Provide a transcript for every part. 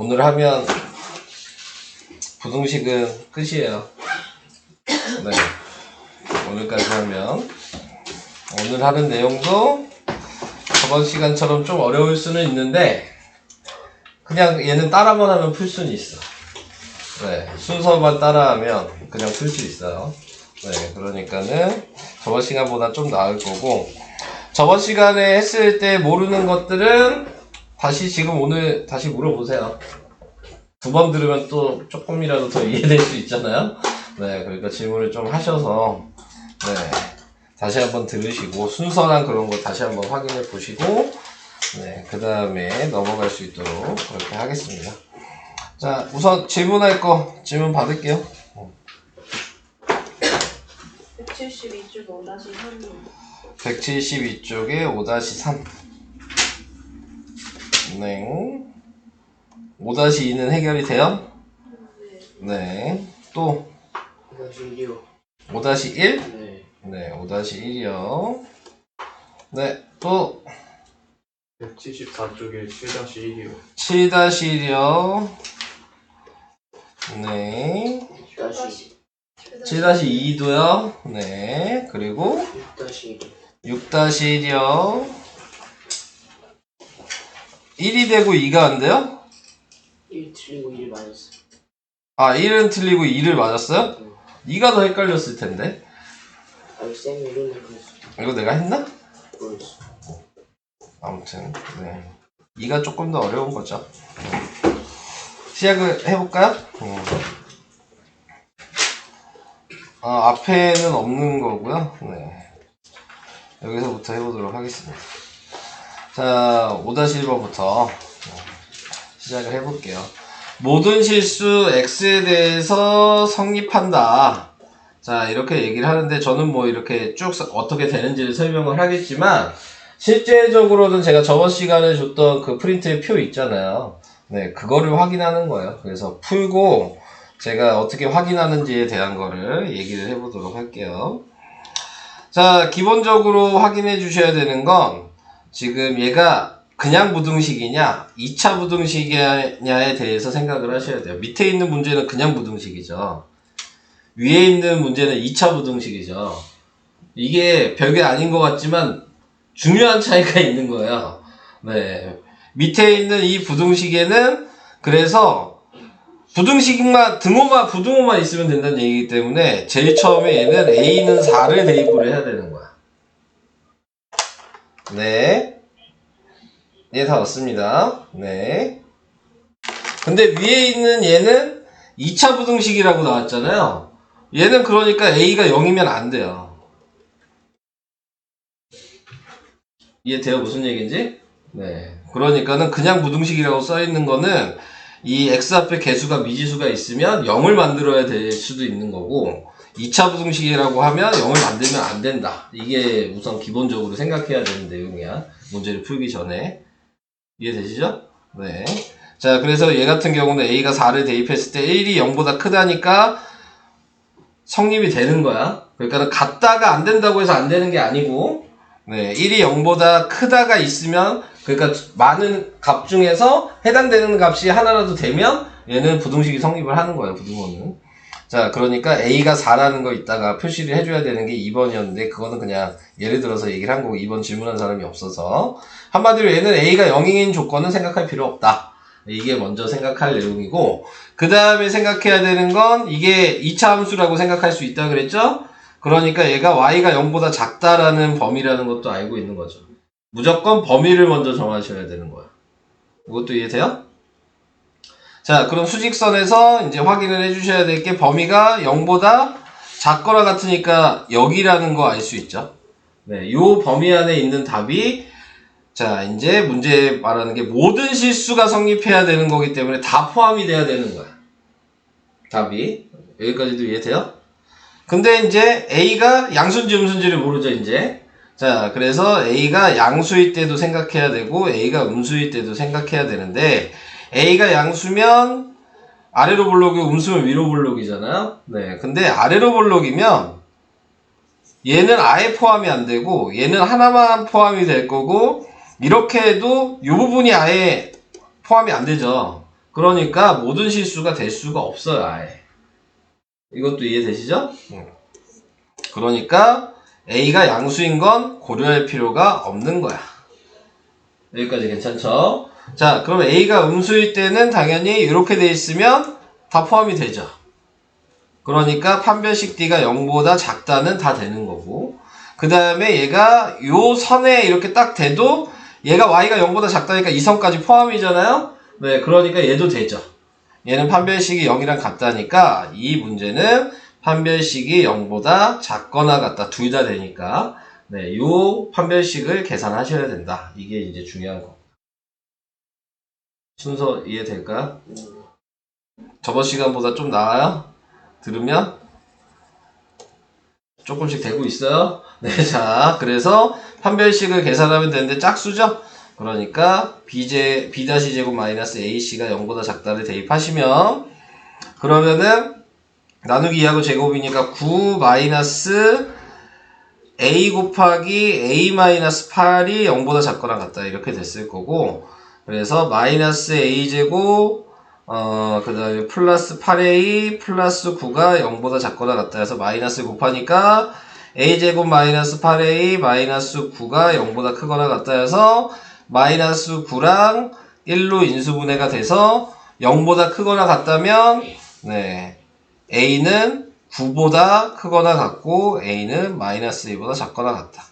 오늘 하면 부등식은 끝이에요. 네. 오늘까지 하면 오늘 하는 내용도 저번 시간처럼 좀 어려울 수는 있는데 그냥 얘는 따라만 하면 풀 수는 있어. 네. 순서만 따라하면 그냥 풀 수 있어요. 네. 그러니까는 저번 시간보다 좀 나을 거고 저번 시간에 했을 때 모르는 것들은 다시 지금 오늘 다시 물어보세요. 두 번 들으면 또 조금이라도 더 이해될 수 있잖아요. 네, 그러니까 질문을 좀 하셔서 네, 다시 한번 들으시고 순서랑 그런 거 다시 한번 확인해 보시고 네, 그 다음에 넘어갈 수 있도록 그렇게 하겠습니다. 자, 우선 질문할 거 질문 받을게요. 172쪽 5-3. 172쪽에 5-3. 네. 5-2는 해결이 돼요? 네. 또 5-1이요. 5-1? 네. 네, 5-1이요. 네, 또 174쪽에 7-1이요. 7-1이요. 네. 7-2도요. 네. 그리고 6-1. 6-1이요. 1이 되고 2가 안 돼요? 1 틀리고 1 맞았어. 아, 1은 틀리고 2를 맞았어요? 네. 2가 더 헷갈렸을 텐데. 아니 쌤이 이름을 그랬어. 이거 내가 했나? 모르겠어. 아무튼, 네. 2가 조금 더 어려운 거죠. 시작을 해볼까요? 앞에는 없는 거고요. 네. 여기서부터 해보도록 하겠습니다. 자, 5-1번부터 시작을 해볼게요. 모든 실수 x에 대해서 성립한다. 자, 이렇게 얘기를 하는데 저는 뭐 이렇게 쭉 어떻게 되는지를 설명을 하겠지만 실제적으로는 제가 저번 시간에 줬던 그 프린트의 표 있잖아요. 네, 그거를 확인하는 거예요. 그래서 풀고 제가 어떻게 확인하는지에 대한 거를 얘기를 해보도록 할게요. 자, 기본적으로 확인해 주셔야 되는 건 지금 얘가 그냥 부등식이냐 2차 부등식이냐에 대해서 생각을 하셔야 돼요. 밑에 있는 문제는 그냥 부등식이죠. 위에 있는 문제는 2차 부등식이죠. 이게 별게 아닌 것 같지만 중요한 차이가 있는 거예요. 네. 밑에 있는 이 부등식에는 그래서 부등식만 부등호만 있으면 된다는 얘기이기 때문에 제일 처음에 얘는 A는 4를 대입을 해야 되는 거야. 네. 얘 다 왔습니다. 네. 근데 위에 있는 얘는 2차 부등식이라고 나왔잖아요. 얘는 그러니까 A가 0이면 안 돼요. 이해돼요? 무슨 얘기인지? 네. 그러니까는 그냥 부등식이라고 써있는 거는 이 x 앞에 개수가 미지수가 있으면 0을 만들어야 될 수도 있는 거고 2차 부등식이라고 하면 0을 만들면 안 된다. 이게 우선 기본적으로 생각해야 되는 내용이야. 문제를 풀기 전에. 이해되시죠? 네. 자, 그래서 얘 같은 경우는 A가 4를 대입했을 때 1이 0보다 크다니까 성립이 되는 거야. 그러니까 같다가 안 된다고 해서 안 되는 게 아니고 네, 1이 0보다 크다가 있으면 그러니까 많은 값 중에서 해당되는 값이 하나라도 되면 얘는 부등식이 성립을 하는 거예요. 부등호는. 자, 그러니까 A가 4라는 거 이따가 표시를 해줘야 되는 게 2번이었는데 그거는 그냥 예를 들어서 얘기를 한 거고 2번 질문한 사람이 없어서 한마디로 얘는 A가 0인 조건은 생각할 필요 없다. 이게 먼저 생각할 내용이고 그 다음에 생각해야 되는 건 이게 2차 함수라고 생각할 수 있다 그랬죠? 그러니까 얘가 y가 0보다 작다라는 범위라는 것도 알고 있는 거죠. 무조건 범위를 먼저 정하셔야 되는 거야. 이것도 이해돼요? 자, 그럼 수직선에서 이제 확인을 해주셔야 될 게 범위가 0보다 작거나 같으니까 여기라는 거 알 수 있죠. 네, 요 범위 안에 있는 답이 자, 이제 문제 말하는 게 모든 실수가 성립해야 되는 거기 때문에 다 포함이 돼야 되는 거야. 답이. 여기까지도 이해돼요? 근데 이제 A가 양수인지 음수인지를 모르죠, 이제. 자, 그래서 A가 양수일 때도 생각해야 되고 A가 음수일 때도 생각해야 되는데 A가 양수면 아래로 볼록이고 음수면 위로 볼록이잖아요. 네, 근데 아래로 볼록이면 얘는 아예 포함이 안 되고 얘는 하나만 포함이 될 거고 이렇게 해도 이 부분이 아예 포함이 안 되죠. 그러니까 모든 실수가 될 수가 없어요, 아예. 이것도 이해되시죠? 그러니까 A가 양수인 건 고려할 필요가 없는 거야. 여기까지 괜찮죠? 자, 그럼 A가 음수일 때는 당연히 이렇게 돼 있으면 다 포함이 되죠. 그러니까 판별식 D가 0보다 작다는 다 되는 거고, 그 다음에 얘가 요 선에 이렇게 딱 돼도 얘가 Y가 0보다 작다니까 이 선까지 포함이잖아요? 네, 그러니까 얘도 되죠. 얘는 판별식이 0이랑 같다니까 이 문제는 판별식이 0보다 작거나 같다. 둘 다 되니까 네, 요 판별식을 계산하셔야 된다. 이게 이제 중요한 거. 순서 이해될까요? 저번 시간보다 좀 나아요? 들으면? 조금씩 되고 있어요? 네, 자, 그래서 판별식을 계산하면 되는데 짝수죠? 그러니까 B-제곱 마이너스 AC가 0보다 작다를 대입하시면 그러면은 나누기 2하고 제곱이니까 9 마이너스 A 곱하기 A 마이너스 8이 0보다 작거나 같다 이렇게 됐을 거고 그래서 마이너스 A제곱 그 다음에 플러스 8A 플러스 9가 0보다 작거나 같다 해서 마이너스 곱하니까 A제곱 마이너스 8A 마이너스 9가 0보다 크거나 같다 해서 마이너스 9랑 1로 인수분해가 돼서 0보다 크거나 같다면 네, A는 9보다 크거나 같고 A는 마이너스 2보다 작거나 같다.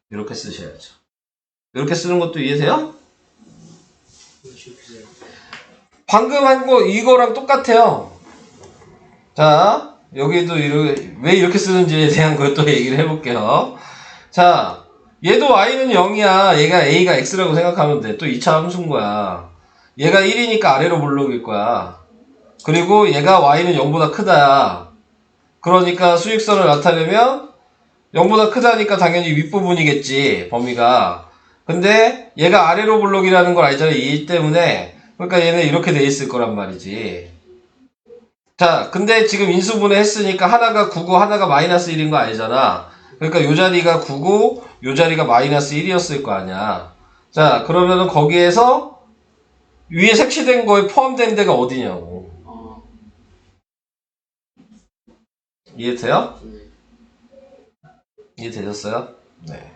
이렇게 쓰셔야죠. 이렇게 쓰는 것도 이해돼요? 방금 한 거 이거랑 똑같아요. 자, 여기도 왜 이렇게 쓰는지에 대한 걸 또 얘기를 해볼게요. 자, 얘도 y는 0이야. 얘가 a가 x라고 생각하면 돼. 또 2차 함수인 거야. 얘가 1이니까 아래로 볼록일 거야. 그리고 얘가 y는 0보다 크다. 그러니까 수직선을 나타내면 0보다 크다니까 당연히 윗부분이겠지. 범위가. 근데 얘가 아래로 볼록이라는 걸 알잖아. 이 때문에. 그러니까 얘는 이렇게 돼 있을 거란 말이지. 자, 근데 지금 인수분해 했으니까 하나가 9고 하나가 마이너스 1인 거 알잖아. 그러니까 요 자리가 9고 요 자리가 마이너스 1이었을 거 아니야. 자, 그러면은 거기에서 위에 색칠된 거에 포함된 데가 어디냐고. 이해돼요? 이해되셨어요? 네.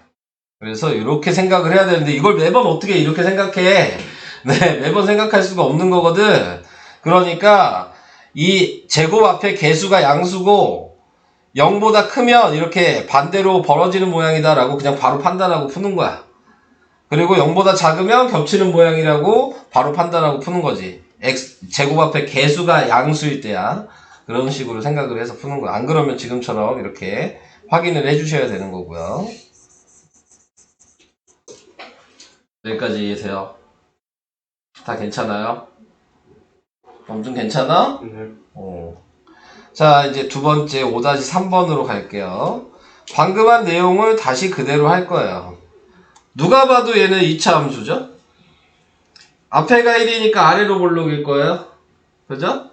그래서 이렇게 생각을 해야 되는데 이걸 매번 어떻게 이렇게 생각해? 네, 매번 생각할 수가 없는 거거든. 그러니까 이 제곱 앞에 개수가 양수고 0보다 크면 이렇게 반대로 벌어지는 모양이다 라고 그냥 바로 판단하고 푸는 거야. 그리고 0보다 작으면 겹치는 모양이라고 바로 판단하고 푸는 거지. 제곱 앞에 개수가 양수일 때야. 그런 식으로 생각을 해서 푸는 거야. 안 그러면 지금처럼 이렇게 확인을 해주셔야 되는 거고요. 여기까지 이해돼요? 다 괜찮아요? 엄청 괜찮아? 자, 이제 두 번째 5-3번으로 갈게요. 방금 한 내용을 다시 그대로 할 거예요. 누가 봐도 얘는 2차 함수죠? 앞에가 1이니까 아래로 볼록일 거예요. 그죠?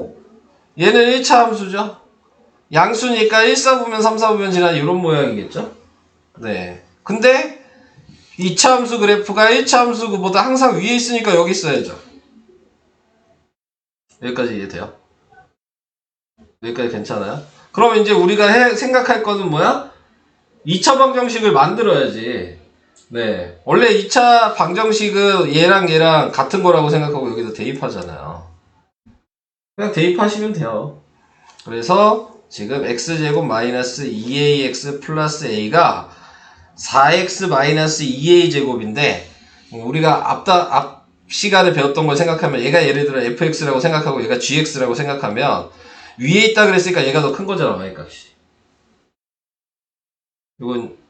얘는 1차 함수죠? 양수니까 1사부면 3사부면 지난 이런 모양이겠죠? 네. 근데 2차 함수 그래프가 1차 함수보다 항상 위에 있으니까 여기 있어야죠. 여기까지 이해돼요? 여기까지 괜찮아요? 그럼 이제 우리가 생각할 거는 뭐야? 2차 방정식을 만들어야지. 네. 원래 2차 방정식은 얘랑 같은 거라고 생각하고 여기다 대입하잖아요. 그냥 대입하시면 돼요. 그래서 지금 x제곱 마이너스 2ax 플러스 a가 4x 마이너스 2a 제곱인데 우리가 앞 시간에 배웠던 걸 생각하면 얘가 예를 들어 fx라고 생각하고 얘가 gx라고 생각하면 위에 있다 그랬으니까 얘가 더 큰 거잖아, y값이.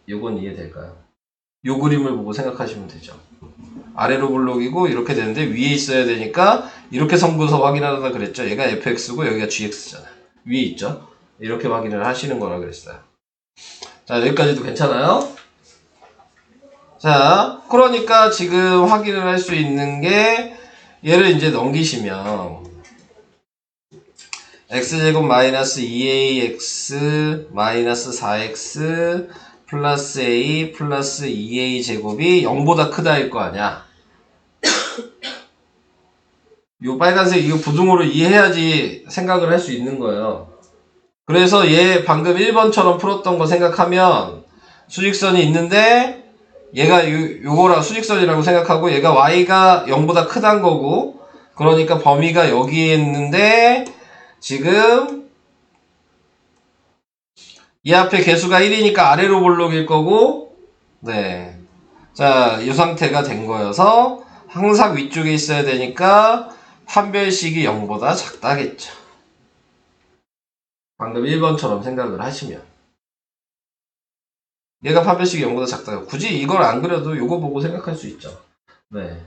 요건 이해될까요? 요 그림을 보고 생각하시면 되죠. 아래로 볼록이고 이렇게 되는데 위에 있어야 되니까 이렇게 선분서 확인하다 그랬죠. 얘가 fx고 여기가 gx잖아요. 위에 있죠. 이렇게 확인을 하시는 거라 그랬어요. 자, 여기까지도 괜찮아요? 자, 그러니까 지금 확인을 할 수 있는 게 얘를 이제 넘기시면 x제곱 마이너스 2ax 마이너스 4x 플러스 a 플러스 2a 제곱이 0보다 크다일 거 아니야. 요 빨간색 이거 부등호를 이해해야지 생각을 할 수 있는 거예요. 그래서 얘 방금 1번처럼 풀었던 거 생각하면 수직선이 있는데 얘가 요거랑 수직선이라고 생각하고 얘가 y가 0보다 크단 거고 그러니까 범위가 여기에 있는데 지금 이 앞에 개수가 1이니까 아래로 볼록일 거고 네. 자, 이 상태가 된 거여서 항상 위쪽에 있어야 되니까 판별식이 0보다 작다겠죠. 방금 1번처럼 생각을 하시면 얘가 판별식이 0보다 작다고 굳이 이걸 안 그려도 요거 보고 생각할 수 있죠. 네.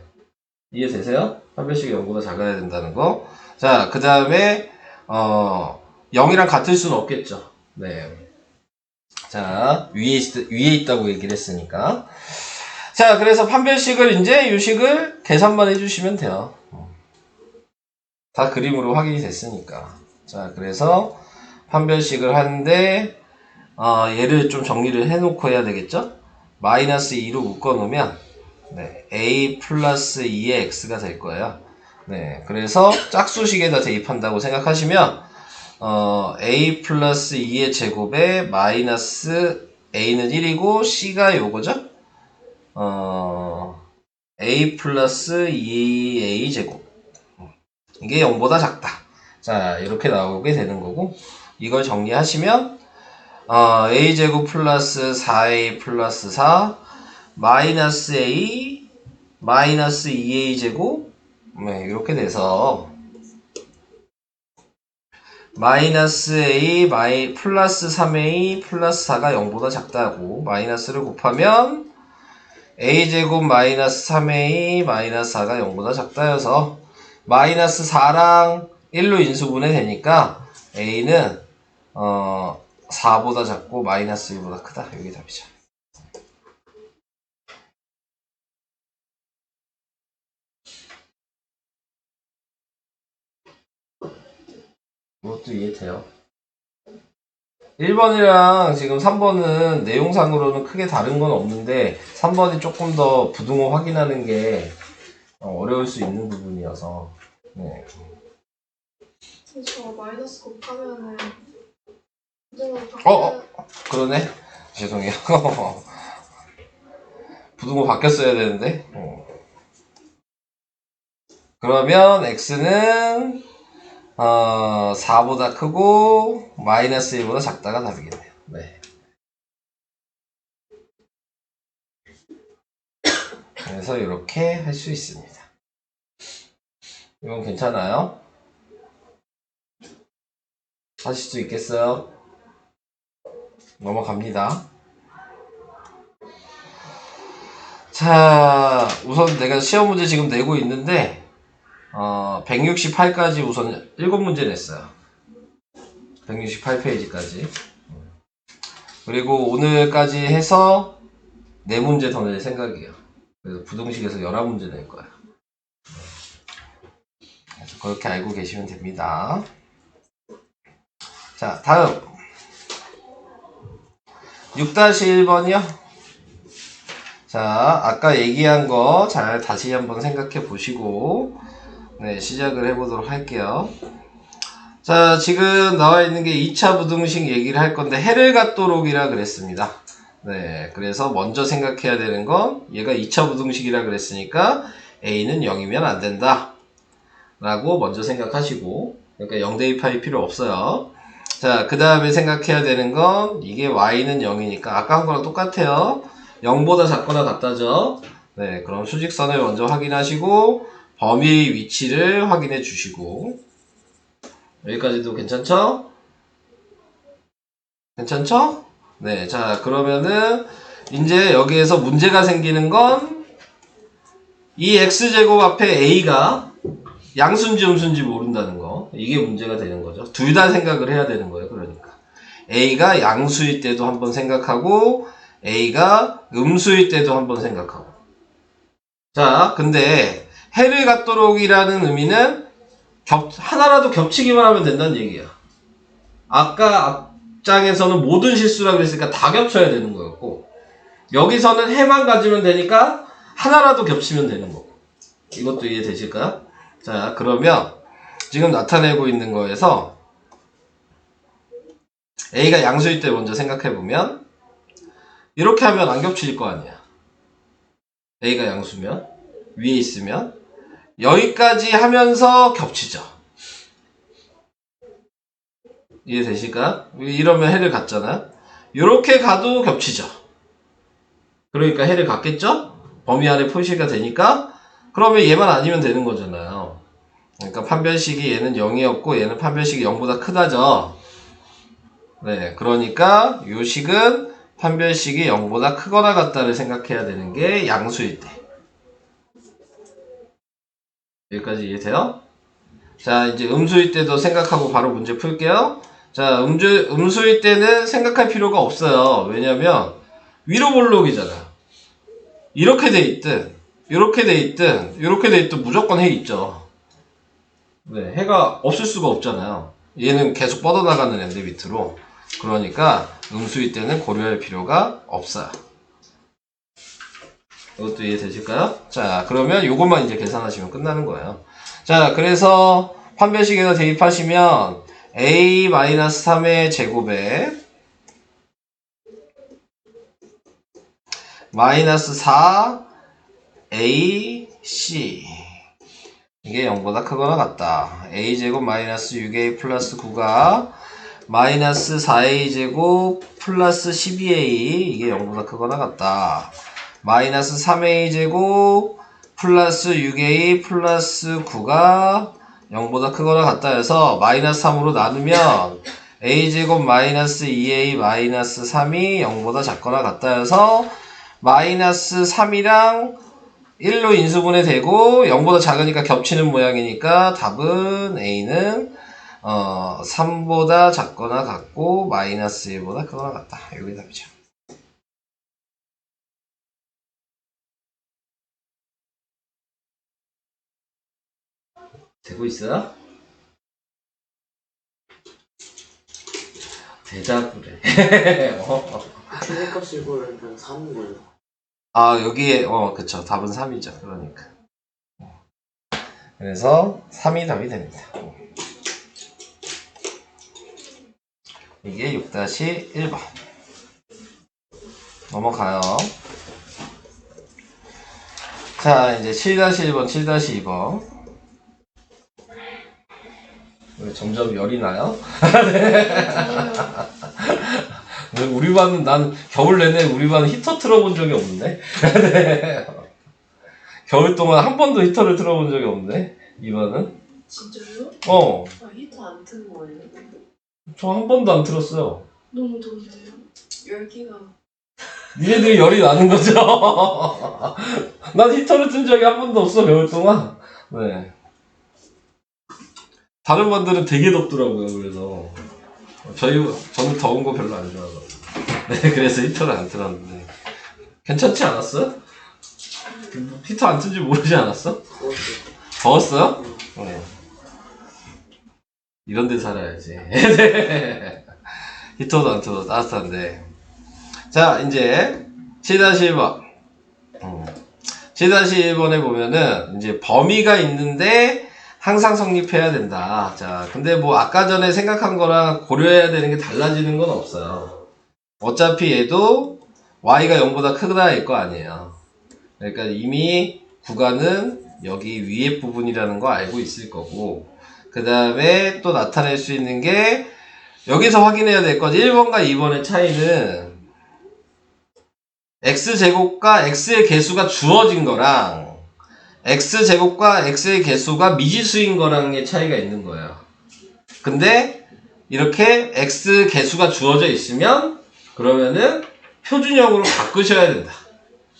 이해되세요? 판별식이 0보다 작아야 된다는 거. 자, 그 다음에 0이랑 같을 수는 없겠죠. 네. 자, 위에 있다고 얘기를 했으니까. 자, 그래서 판별식을 이제 요식을 계산만 해주시면 돼요. 다 그림으로 확인이 됐으니까. 자, 그래서 판별식을 하는데 얘를 좀 정리를 해놓고 해야 되겠죠? 마이너스 2로 묶어놓으면 네, a 플러스 2의 x가 될 거예요. 네, 그래서 짝수식에다 대입한다고 생각하시면 a 플러스 2의 제곱에 마이너스 a는 1이고 c가 요거죠? a 플러스 2a 제곱 이게 0보다 작다. 자, 이렇게 나오게 되는 거고 이걸 정리하시면 a제곱 플러스 4a 플러스 4 마이너스 a 마이너스 2a 제곱 네, 이렇게 돼서 마이너스 a 플러스 3a 플러스 4가 0보다 작다고 마이너스를 곱하면 a제곱 마이너스 3a 마이너스 4가 0보다 작다여서 마이너스 4랑 1로 인수분해 되니까 a는 4보다 작고 마이너스 1보다 크다. 여기 답이죠. 이것도 이해돼요. 1번이랑 지금 3번은 내용상으로는 크게 다른 건 없는데 3번이 조금 더 부등호 확인하는 게 어려울 수 있는 부분이어서 네. 저 마이너스 곱하면은 부등호로 바뀌는 그러네. 죄송해요. 부등호 바뀌었어야 되는데 그러면 x는 4보다 크고 마이너스 1보다 작다가 답이겠네요. 네. 그래서 이렇게 할 수 있습니다. 이건 괜찮아요? 하실 수 있겠어요? 넘어갑니다. 자, 우선 내가 시험 문제 지금 내고 있는데 168까지 우선 7문제 냈어요. 168페이지까지. 그리고 오늘까지 해서 4문제 더 낼 생각이에요. 그래서 부등식에서 11문제 낼 거예요. 그래서 그렇게 알고 계시면 됩니다. 자, 다음 6-1번이요. 자, 아까 얘기한 거 잘 다시 한번 생각해 보시고 네, 시작을 해보도록 할게요. 자, 지금 나와 있는 게 2차 부등식 얘기를 할 건데 해를 갖도록이라 그랬습니다. 네, 그래서 먼저 생각해야 되는 건 얘가 2차 부등식이라 그랬으니까 a는 0이면 안 된다 라고 먼저 생각하시고 그러니까 0 대입할 필요 없어요. 자, 그 다음에 생각해야 되는 건 이게 y는 0이니까 아까 한 거랑 똑같아요. 0보다 작거나 같다죠. 네, 그럼 수직선을 먼저 확인하시고 범위의 위치를 확인해 주시고 여기까지도 괜찮죠? 괜찮죠? 네, 자 그러면은 이제 여기에서 문제가 생기는 건 이 x제곱 앞에 a가 양수인지 음수인지 모른다는 거 이게 문제가 되는 거죠. 둘 다 생각을 해야 되는 거예요. 그러니까 a가 양수일 때도 한번 생각하고 a가 음수일 때도 한번 생각하고 자 근데 해를 갖도록이라는 의미는 하나라도 겹치기만 하면 된다는 얘기야. 아까 앞장에서는 모든 실수라고 했으니까 다 겹쳐야 되는 거였고 여기서는 해만 가지면 되니까 하나라도 겹치면 되는 거고 이것도 이해되실까요? 자, 그러면 지금 나타내고 있는 거에서 A가 양수일 때 먼저 생각해보면 이렇게 하면 안 겹칠 거 아니야. A가 양수면 위에 있으면 여기까지 하면서 겹치죠. 이해되실까요? 이러면 해를 갖잖아요. 이렇게 가도 겹치죠. 그러니까 해를 갖겠죠? 범위 안에 표시가 되니까 그러면 얘만 아니면 되는 거잖아요. 그러니까 판별식이 얘는 0이었고 얘는 판별식이 0보다 크다죠. 네, 그러니까 요 식은 판별식이 0보다 크거나 같다를 생각해야 되는 게 양수일 때. 여기까지 이해돼요? 자, 이제 음수일 때도 생각하고 바로 문제 풀게요. 자, 음수일 때는 생각할 필요가 없어요. 왜냐면 위로 볼록이잖아요. 이렇게 돼 있든 이렇게 돼 있든 이렇게 돼 있든 무조건 해 있죠. 네, 해가 없을 수가 없잖아요. 얘는 계속 뻗어나가는 애인데 밑으로. 그러니까 음수일 때는 고려할 필요가 없어요. 이것도 이해되실까요? 자, 그러면 요것만 이제 계산하시면 끝나는 거예요. 자, 그래서 판별식에다 대입하시면 a-3의 제곱에 마이너스 4 ac 이게 0보다 크거나 같다. a제곱 마이너스 6a 플러스 9가 마이너스 4a제곱 플러스 12a 이게 0보다 크거나 같다. 마이너스 3a제곱 플러스 6a 플러스 9가 0보다 크거나 같다 해서 마이너스 3으로 나누면 a제곱 마이너스 2a 마이너스 3이 0보다 작거나 같다 해서 마이너스 3이랑 1로 인수분해 되고 0보다 작으니까 겹치는 모양이니까 답은 a는 3보다 작거나 같고 마이너스 1보다 크거나 같다. 이게 답이죠. 되고 있어요? 대답을 해. 최대값을 고르면 3인 거죠. 아, 여기에, 그쵸. 답은 3이죠. 그러니까. 그래서 3이 답이 됩니다. 이게 6-1번. 넘어가요. 자, 이제 7-1번, 7-2번. 왜 점점 열이 나요? 우리 반은, 난 겨울 내내 우리 반은 히터 틀어본 적이 없는데? 겨울 동안 한 번도 히터를 틀어본 적이 없는데? 이 반은? 진짜요? 아, 히터 안 튼 거예요? 저 한 번도 안 틀었어요. 너무 더운데요? 열기가 니네들이 열이 나는 거죠? 난 히터를 튼 적이 한 번도 없어, 겨울 동안. 네. 다른 반들은 되게 덥더라고요, 그래서. 저는 더운 거 별로 안 좋아하거든요. 네, 그래서 히터를 안 틀었는데. 괜찮지 않았어요? 히터 안 튼지 모르지 않았어? 더웠어요? 네. 이런 데 살아야지. 히터도 안 틀어도 따뜻한데. 자, 이제 7-1번. 7-1번에 보면은 이제 범위가 있는데 항상 성립해야 된다. 자, 근데 뭐 아까 전에 생각한 거랑 고려해야 되는 게 달라지는 건 없어요. 어차피 얘도 y가 0보다 크다일 거 아니에요. 그러니까 이미 구간은 여기 위에 부분이라는 거 알고 있을 거고, 그 다음에 또 나타낼 수 있는 게 여기서 확인해야 될 건 1번과 2번의 차이는 x제곱과 x의 개수가 주어진 거랑 x제곱과 x의 개수가 미지수인 거랑의 차이가 있는 거예요. 근데 이렇게 x 개수가 주어져 있으면 그러면은 표준형으로 바꾸셔야 된다.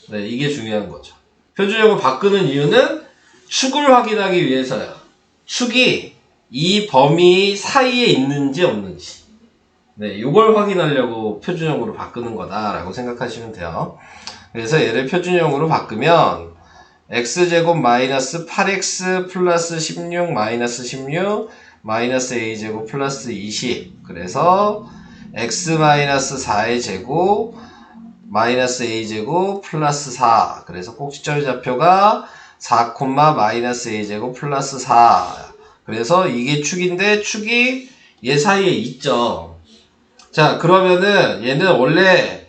네, 이게 중요한 거죠. 표준형으로 바꾸는 이유는 축을 확인하기 위해서요. 축이 이 범위 사이에 있는지 없는지. 네, 이걸 확인하려고 표준형으로 바꾸는 거다라고 생각하시면 돼요. 그래서 얘를 표준형으로 바꾸면 x제곱 마이너스 8x 플러스 16 마이너스 16 마이너스 a제곱 플러스 20. 그래서 x 마이너스 4의 제곱 마이너스 a제곱 플러스 4. 그래서 꼭지점의 좌표가 4, 마이너스 a제곱 플러스 4. 그래서 이게 축인데 축이 얘 사이에 있죠. 자, 그러면은 얘는 원래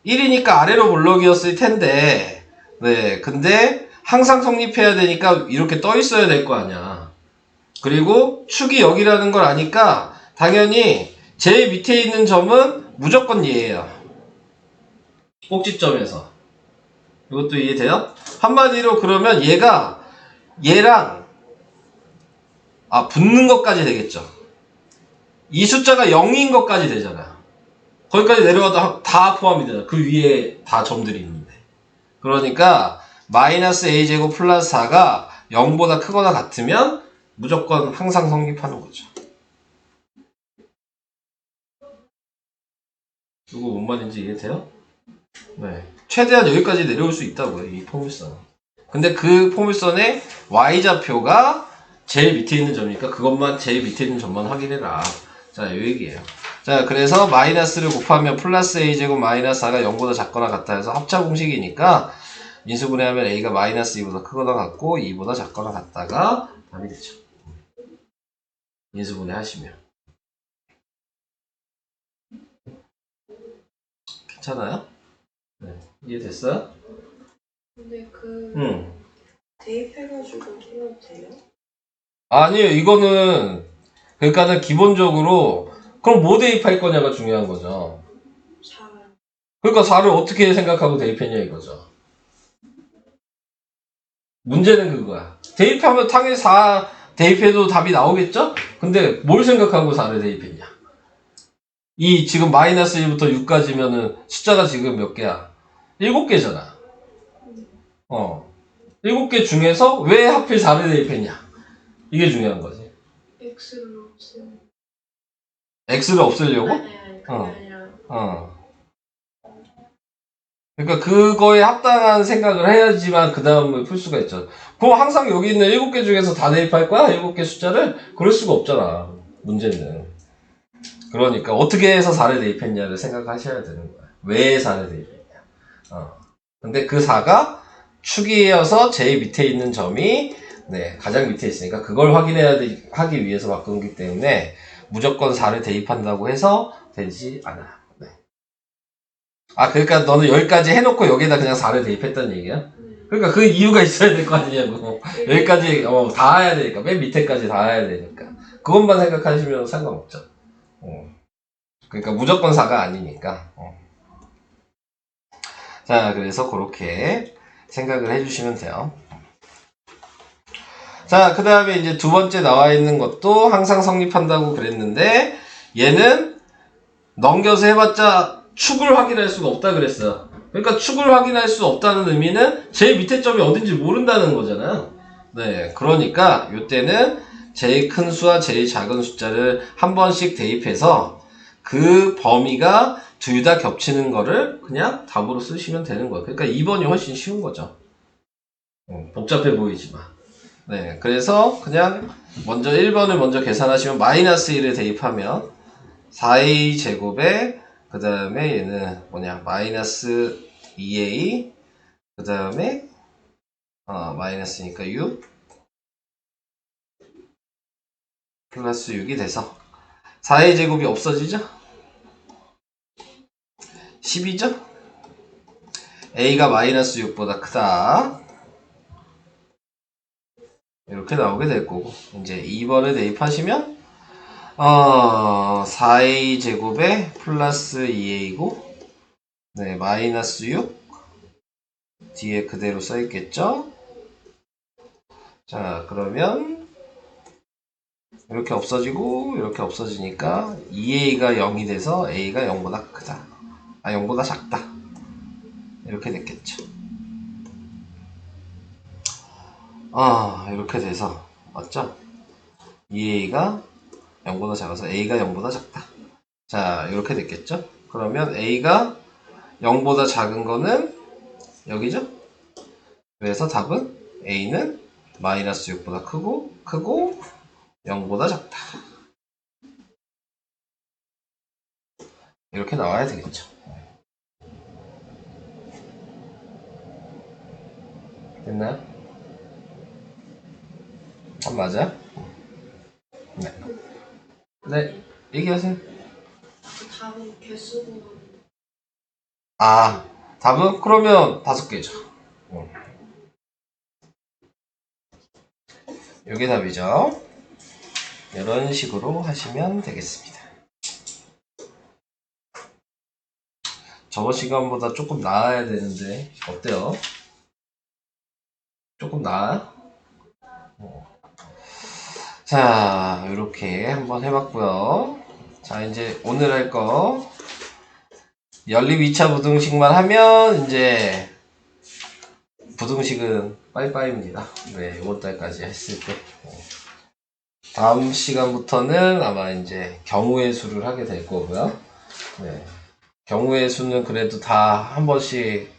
1이니까 아래로 블록이었을 텐데, 네, 근데 항상 성립해야 되니까 이렇게 떠 있어야 될 거 아니야. 그리고 축이 여기라는 걸 아니까 당연히 제일 밑에 있는 점은 무조건 얘예요. 꼭지점에서. 이것도 이해돼요? 한마디로 그러면 얘가 얘랑 붙는 것까지 되겠죠. 이 숫자가 0인 것까지 되잖아. 거기까지 내려가도 다 포함이 되잖아. 그 위에 다 점들이 있는데. 그러니까 마이너스 a제곱 플러스 4가 0보다 크거나 같으면 무조건 항상 성립하는 거죠. 이거 뭔 말인지 이해돼요? 네. 최대한 여기까지 내려올 수 있다고요, 이 포물선. 근데 그 포물선의 y좌표가 제일 밑에 있는 점이니까 그것만 제일 밑에 있는 점만 확인해라. 자, 요 얘기예요. 자, 그래서 마이너스를 곱하면 플러스 a제곱 마이너스 4가 0보다 작거나 같다 해서 합차 공식이니까 인수분해하면 a가 마이너스 2보다 크거나 같고 2보다 작거나 같다가 답이 되죠. 인수분해 하시면. 괜찮아요? 네. 이해됐어요? 근데 대입해가지고 풀어도 돼요? 아니요, 이거는, 그러니까는 기본적으로, 그럼 뭐 대입할 거냐가 중요한 거죠. 잘. 그러니까 4를 어떻게 생각하고 대입했냐 이거죠. 문제는 그거야. 대입하면 당연히 4 대입해도 답이 나오겠죠? 근데 뭘 생각하고 4를 대입했냐? 이 지금 마이너스 1부터 6까지면은 숫자가 지금 몇 개야? 7개잖아. 7개 중에서 왜 하필 4를 대입했냐? 이게 중요한 거지. X를 없애요. X를 없애려고? 아니, 그게 어. 아니라. 그러니까 그거에 합당한 생각을 해야지만 그 다음을 풀 수가 있죠. 그럼 항상 여기 있는 7개 중에서 다 대입할 거야? 7개 숫자를? 그럴 수가 없잖아. 문제는. 그러니까 어떻게 해서 4를 대입했냐를 생각하셔야 되는 거야. 왜 4를 대입했냐. 근데 그 4가 축이어서 제일 밑에 있는 점이 가장 밑에 있으니까 그걸 하기 위해서 바꾼 거기 때문에 무조건 4를 대입한다고 해서 되지 않아. 그러니까 너는 여기까지 해놓고 여기에다 그냥 4를 대입했다는 얘기야? 그러니까 그 이유가 있어야 될 거 아니냐고. 여기까지 다 해야 되니까. 맨 밑에까지 다 해야 되니까. 그것만 생각하시면 상관없죠. 그러니까 무조건 4가 아니니까. 자, 그래서 그렇게 생각을 해주시면 돼요. 자, 그 다음에 이제 두 번째 나와 있는 것도 항상 성립한다고 그랬는데 얘는 넘겨서 해봤자 축을 확인할 수가 없다 그랬어요. 그러니까 축을 확인할 수 없다는 의미는 제일 밑에 점이 어딘지 모른다는 거잖아요. 네, 그러니까 이때는 제일 큰 수와 제일 작은 숫자를 한 번씩 대입해서 그 범위가 둘 다 겹치는 거를 그냥 답으로 쓰시면 되는 거예요. 그러니까 2번이 훨씬 쉬운 거죠. 복잡해 보이지만. 네, 그래서 그냥 먼저 1번을 먼저 계산하시면 마이너스 1을 대입하면 4a 제곱에 그 다음에 얘는 뭐냐 마이너스 2a 그 다음에 마이너스니까 6 플러스 6이 돼서 4a 제곱이 없어지죠? 10이죠? a가 마이너스 6보다 크다 이렇게 나오게 될 거고 이제 2번을 대입하시면 4a 제곱에 플러스 2a고 네 마이너스 6 뒤에 그대로 써있겠죠? 자 그러면 이렇게 없어지고 이렇게 없어지니까 2a가 0이 돼서 a가 0보다 크다 0보다 작다 이렇게 됐겠죠. 이렇게 돼서 맞죠? 2a가 0보다 작아서 a가 0보다 작다. 자 이렇게 됐겠죠? 그러면 a가 0보다 작은 거는 여기죠? 그래서 답은 a는 마이너스 6보다 크고 0보다 작다. 이렇게 나와야 되겠죠. 됐나요? 맞아요? 네. 네, 얘기하세요. 그 답은 개수고 아, 답은? 그러면 5개죠. 요게 답이죠. 이런 식으로 하시면 되겠습니다. 저번 시간보다 조금 나아야 되는데 어때요? 조금 나아요? 자, 이렇게 한번 해봤고요. 자, 이제 오늘 할 거 연립 2차 부등식만 하면 이제 부등식은 빠이빠이입니다. 네, 이번 달까지 했을 때. 다음 시간부터는 아마 이제 경우의 수를 하게 될 거고요. 네. 경우의 수는 그래도 다 한 번씩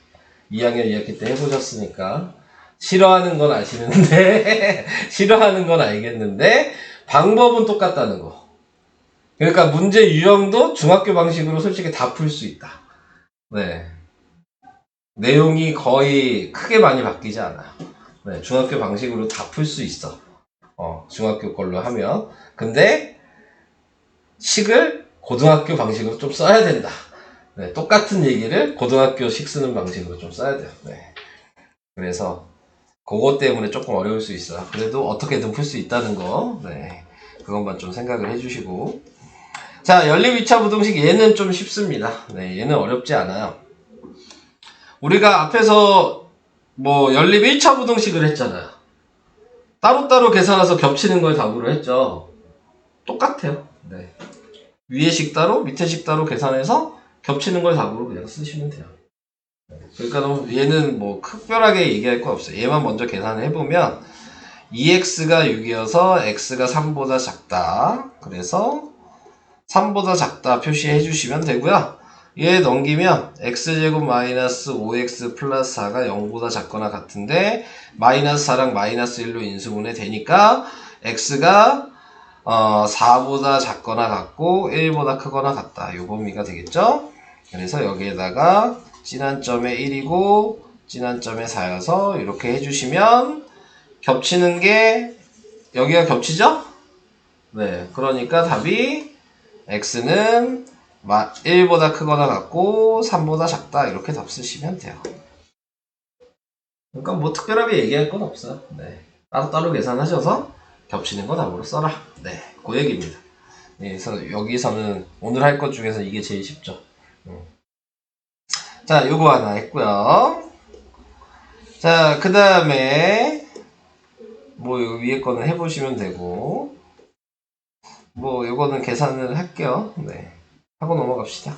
2학년 2학기 때 해보셨으니까 싫어하는 건 아시는데 싫어하는 건 알겠는데 방법은 똑같다는 거. 그러니까 문제 유형도 중학교 방식으로 솔직히 다 풀 수 있다. 네. 내용이 거의 크게 많이 바뀌지 않아요. 네, 중학교 방식으로 다 풀 수 있어. 중학교 걸로 하면. 근데 식을 고등학교 방식으로 좀 써야 된다. 네, 똑같은 얘기를 고등학교식 쓰는 방식으로 좀 써야 돼요. 네. 그래서 그것 때문에 조금 어려울 수 있어요. 그래도 어떻게든 풀 수 있다는 거, 네, 그것만 좀 생각을 해주시고. 자, 연립 2차 부등식 얘는 좀 쉽습니다. 네, 얘는 어렵지 않아요. 우리가 앞에서 뭐 연립 1차 부등식을 했잖아요. 따로따로 계산해서 겹치는 걸 답으로 했죠. 똑같아요. 네. 위에 식 따로, 밑에 식 따로 계산해서 겹치는 걸 답으로 그냥 쓰시면 돼요. 그러니까 얘는 뭐 특별하게 얘기할 거 없어요. 얘만 먼저 계산을 해보면 2x가 6이어서 x가 3보다 작다. 그래서 3보다 작다 표시해 주시면 되고요. 얘 넘기면 x제곱 마이너스 5x 플러스 4가 0보다 작거나 같은데 마이너스 4랑 마이너스 1로 인수분해 되니까 x가 4보다 작거나 같고 1보다 크거나 같다. 요 범위가 되겠죠? 그래서 여기에다가 진한 점에 1이고 진한 점에 4여서 이렇게 해주시면 겹치는 게 여기가 겹치죠? 네, 그러니까 답이 x는 1보다 크거나 같고 3보다 작다 이렇게 답 쓰시면 돼요. 그러니까 뭐 특별하게 얘기할 건 없어요. 네, 따로따로 계산하셔서 겹치는 거 답으로 써라. 네, 그 얘기입니다. 네, 그래서 여기서는 오늘 할 것 중에서 이게 제일 쉽죠. 자, 요거 하나 했고요. 자, 그 다음에 뭐 요 위에 거는 해보시면 되고 뭐 요거는 계산을 할게요. 네, 하고 넘어갑시다.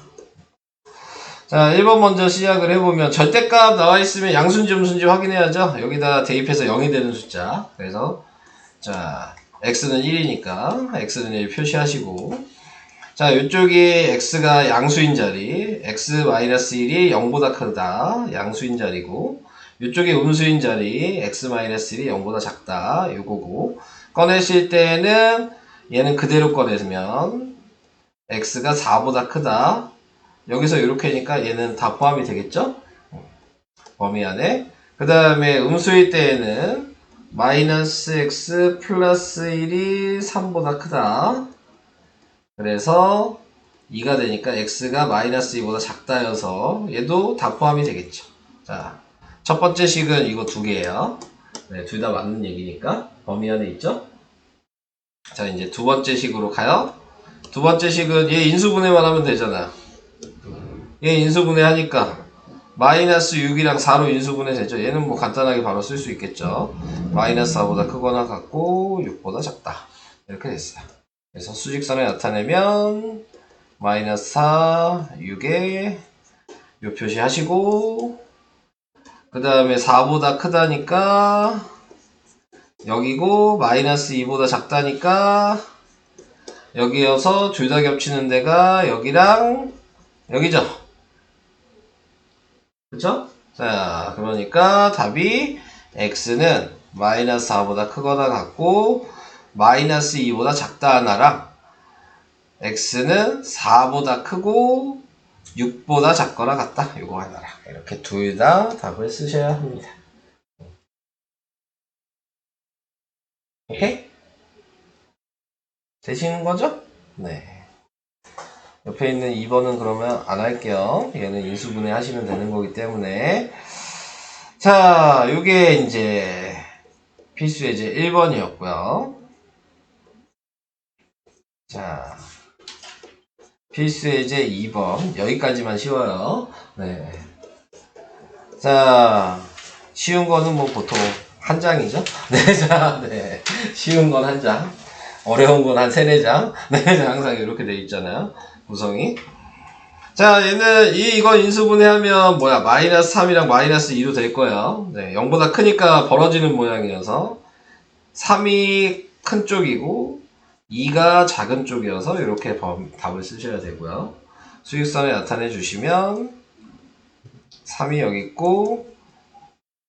자, 1번 먼저 시작을 해보면 절대값 나와있으면 양수인지 음수인지 확인해야죠. 여기다 대입해서 0이 되는 숫자. 그래서 자, x는 1이니까 x는 1 표시하시고 자, 이쪽이 x가 양수인 자리 x-1이 0보다 크다 양수인 자리고 이쪽이 음수인 자리 x-1이 0보다 작다 요거고 꺼내실 때는 얘는 그대로 꺼내면 x가 4보다 크다 여기서 이렇게니까 얘는 다 포함이 되겠죠? 범위 안에. 그 다음에 음수일 때에는 마이너스 x 플러스 1이 3보다 크다. 그래서 2가 되니까 x가 마이너스 2보다 작다여서 얘도 다 포함이 되겠죠. 자, 첫 번째 식은 이거 두 개예요. 네, 둘 다 맞는 얘기니까 범위 안에 있죠? 자, 이제 두 번째 식으로 가요. 두 번째 식은 얘 인수분해만 하면 되잖아요. 얘 인수분해 하니까 마이너스 6이랑 4로 인수분해 되죠. 얘는 뭐 간단하게 바로 쓸 수 있겠죠. 마이너스 4보다 크거나 같고 6보다 작다. 이렇게 됐어요. 그래서 수직선에 나타내면 마이너스 4, 6에 요 표시 하시고 그 다음에 4보다 크다니까 여기고 마이너스 2보다 작다니까 여기여서 둘 다 겹치는 데가 여기랑 여기죠. 그쵸? 자, 그러니까 답이 x는 마이너스 4보다 크거나 같고 마이너스 2보다 작다 하나랑 x는 4보다 크고 6보다 작거나 같다 요거 하나랑 이렇게 둘 다 답을 쓰셔야 합니다. 오케이? 되시는 거죠? 네. 옆에 있는 2번은 그러면 안 할게요. 얘는 인수분해 하시면 되는 거기 때문에. 자, 요게 이제 필수 예제 1번이었고요. 자, 필수 예제 2번. 여기까지만 쉬워요. 네. 자, 쉬운 거는 뭐 보통 한 장이죠? 네, 자, 네. 쉬운 건 한 장. 어려운 건 한 3, 4장. 네, 항상 이렇게 돼 있잖아요. 구성이. 자, 얘는 이거 인수분해하면 뭐야? 마이너스 3이랑 마이너스 2로 될 거예요. 네, 0보다 크니까 벌어지는 모양이어서 3이 큰 쪽이고 2가 작은 쪽이어서 이렇게 답을 쓰셔야 되고요. 수직선에 나타내 주시면 3이 여기 있고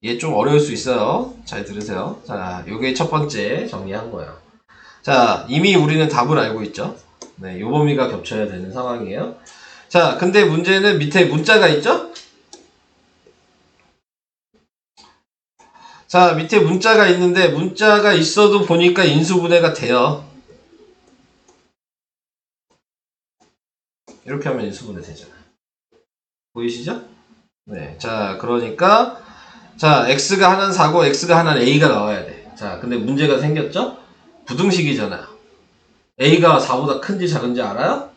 얘 좀 어려울 수 있어요. 잘 들으세요. 자, 요게 첫 번째 정리한 거예요. 자, 이미 우리는 답을 알고 있죠. 네, 요 범위가 겹쳐야 되는 상황이에요. 자, 근데 문제는 밑에 문자가 있죠? 자, 밑에 문자가 있는데 문자가 있어도 보니까 인수분해가 돼요. 이렇게 하면 인수분해 되잖아요. 보이시죠? 네, 자, 그러니까 자, x가 하나는 4고 x가 하나는 a가 나와야 돼. 자, 근데 문제가 생겼죠? 부등식이잖아요. a가 4보다 큰지 작은지 알아요?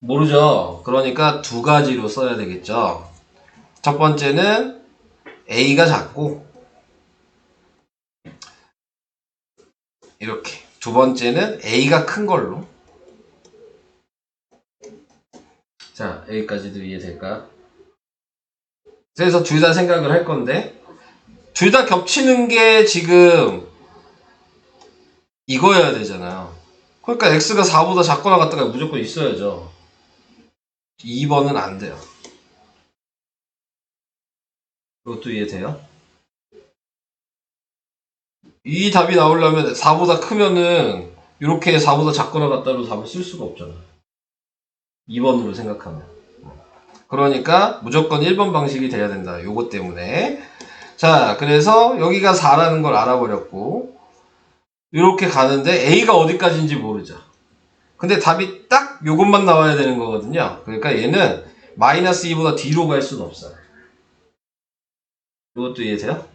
모르죠. 그러니까 두 가지로 써야 되겠죠. 첫 번째는 a가 작고 이렇게. 두 번째는 a가 큰 걸로. 자, 여기까지도 이해될까요? 그래서 둘 다 생각을 할 건데 둘 다 겹치는 게 지금 이거여야 되잖아요. 그러니까 x가 4보다 작거나 같다가 무조건 있어야죠. 2번은 안 돼요. 이것도 이해돼요? 이 답이 나오려면 4보다 크면은 이렇게 4보다 작거나 같다로 답을 쓸 수가 없잖아. 2번으로 생각하면. 그러니까 무조건 1번 방식이 돼야 된다. 요것 때문에. 자, 그래서 여기가 4라는 걸 알아버렸고 이렇게 가는데 A가 어디까지인지 모르죠. 근데 답이 딱 요것만 나와야 되는 거거든요. 그러니까 얘는 마이너스 2보다 뒤로 갈 수는 없어요. 이것도 이해돼요?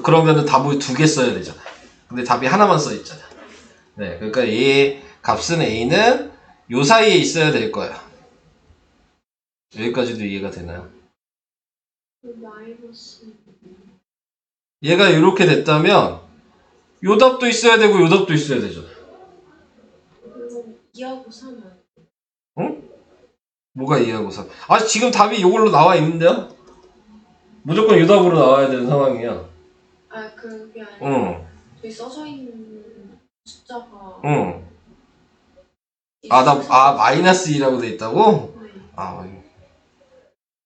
그러면은 답을 2개 써야 되잖아. 근데 답이 하나만 써 있잖아. 네, 그러니까 얘의 값은 A는 요 사이에 있어야 될 거야. 여기까지도 이해가 되나요? 마이너스. 얘가 이렇게 됐다면 요 답도 있어야 되고 요 답도 있어야 되잖아. 그럼 2하고 3은 응? 뭐가 2하고 3? 아, 지금 답이 요걸로 나와 있는데요? 무조건 요 답으로 나와야 되는 상황이야. 아 그게 아니라 응, 여기 써져 있는 숫자가 응. 마이너스 2라고 돼 있다고? 네.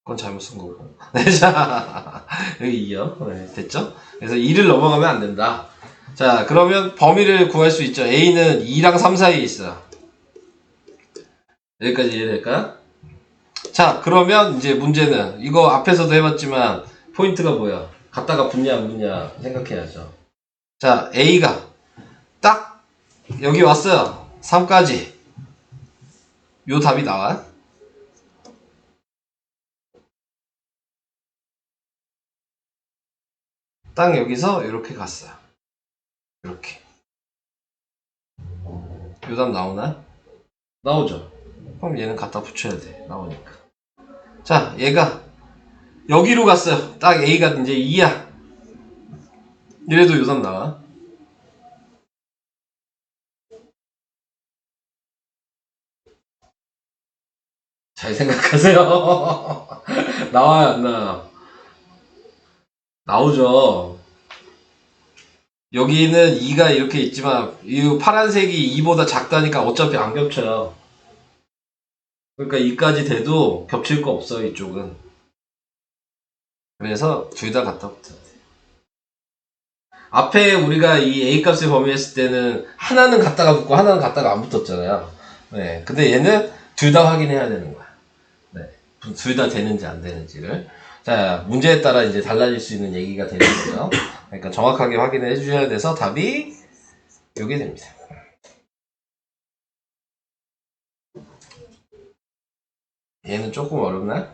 그건 잘못 쓴 거고. 네, 자, 여기 2요. 네, 됐죠? 그래서 2를 넘어가면 안 된다. 자, 그러면 범위를 구할 수 있죠. A는 2랑 3 사이에 있어요. 여기까지 이해될까요? 자, 그러면 이제 문제는 이거 앞에서도 해봤지만 포인트가 뭐야? 갖다가 붙냐 안 붙냐 생각해야죠. 자, A가 딱 여기 왔어요. 3까지. 요 답이 나와요? 딱 여기서 이렇게 갔어요. 이렇게. 요 답 나오나요? 나오죠? 그럼 얘는 갖다 붙여야 돼. 나오니까. 자, 얘가 여기로 갔어요. 딱 A가 이제 2야. 이래도 요 답 나와. 잘 생각하세요. 나와요, 안 나와요? 나오죠. 여기는 2가 이렇게 있지만 이 파란색이 2보다 작다니까 어차피 안 겹쳐요. 그러니까 2까지 돼도 겹칠 거 없어요, 이쪽은. 그래서 둘 다 갖다 붙여야 돼. 앞에 우리가 이 A값을 범위했을 때는 하나는 갖다가 붙고 하나는 갖다가 안 붙었잖아요. 네. 근데 얘는 둘 다 확인해야 되는 거야. 네. 둘 다 되는지 안 되는지를. 자, 문제에 따라 이제 달라질 수 있는 얘기가 되는 거죠. 그러니까 정확하게 확인을 해주셔야 돼서 답이 요게 됩니다. 얘는 조금 어렵나?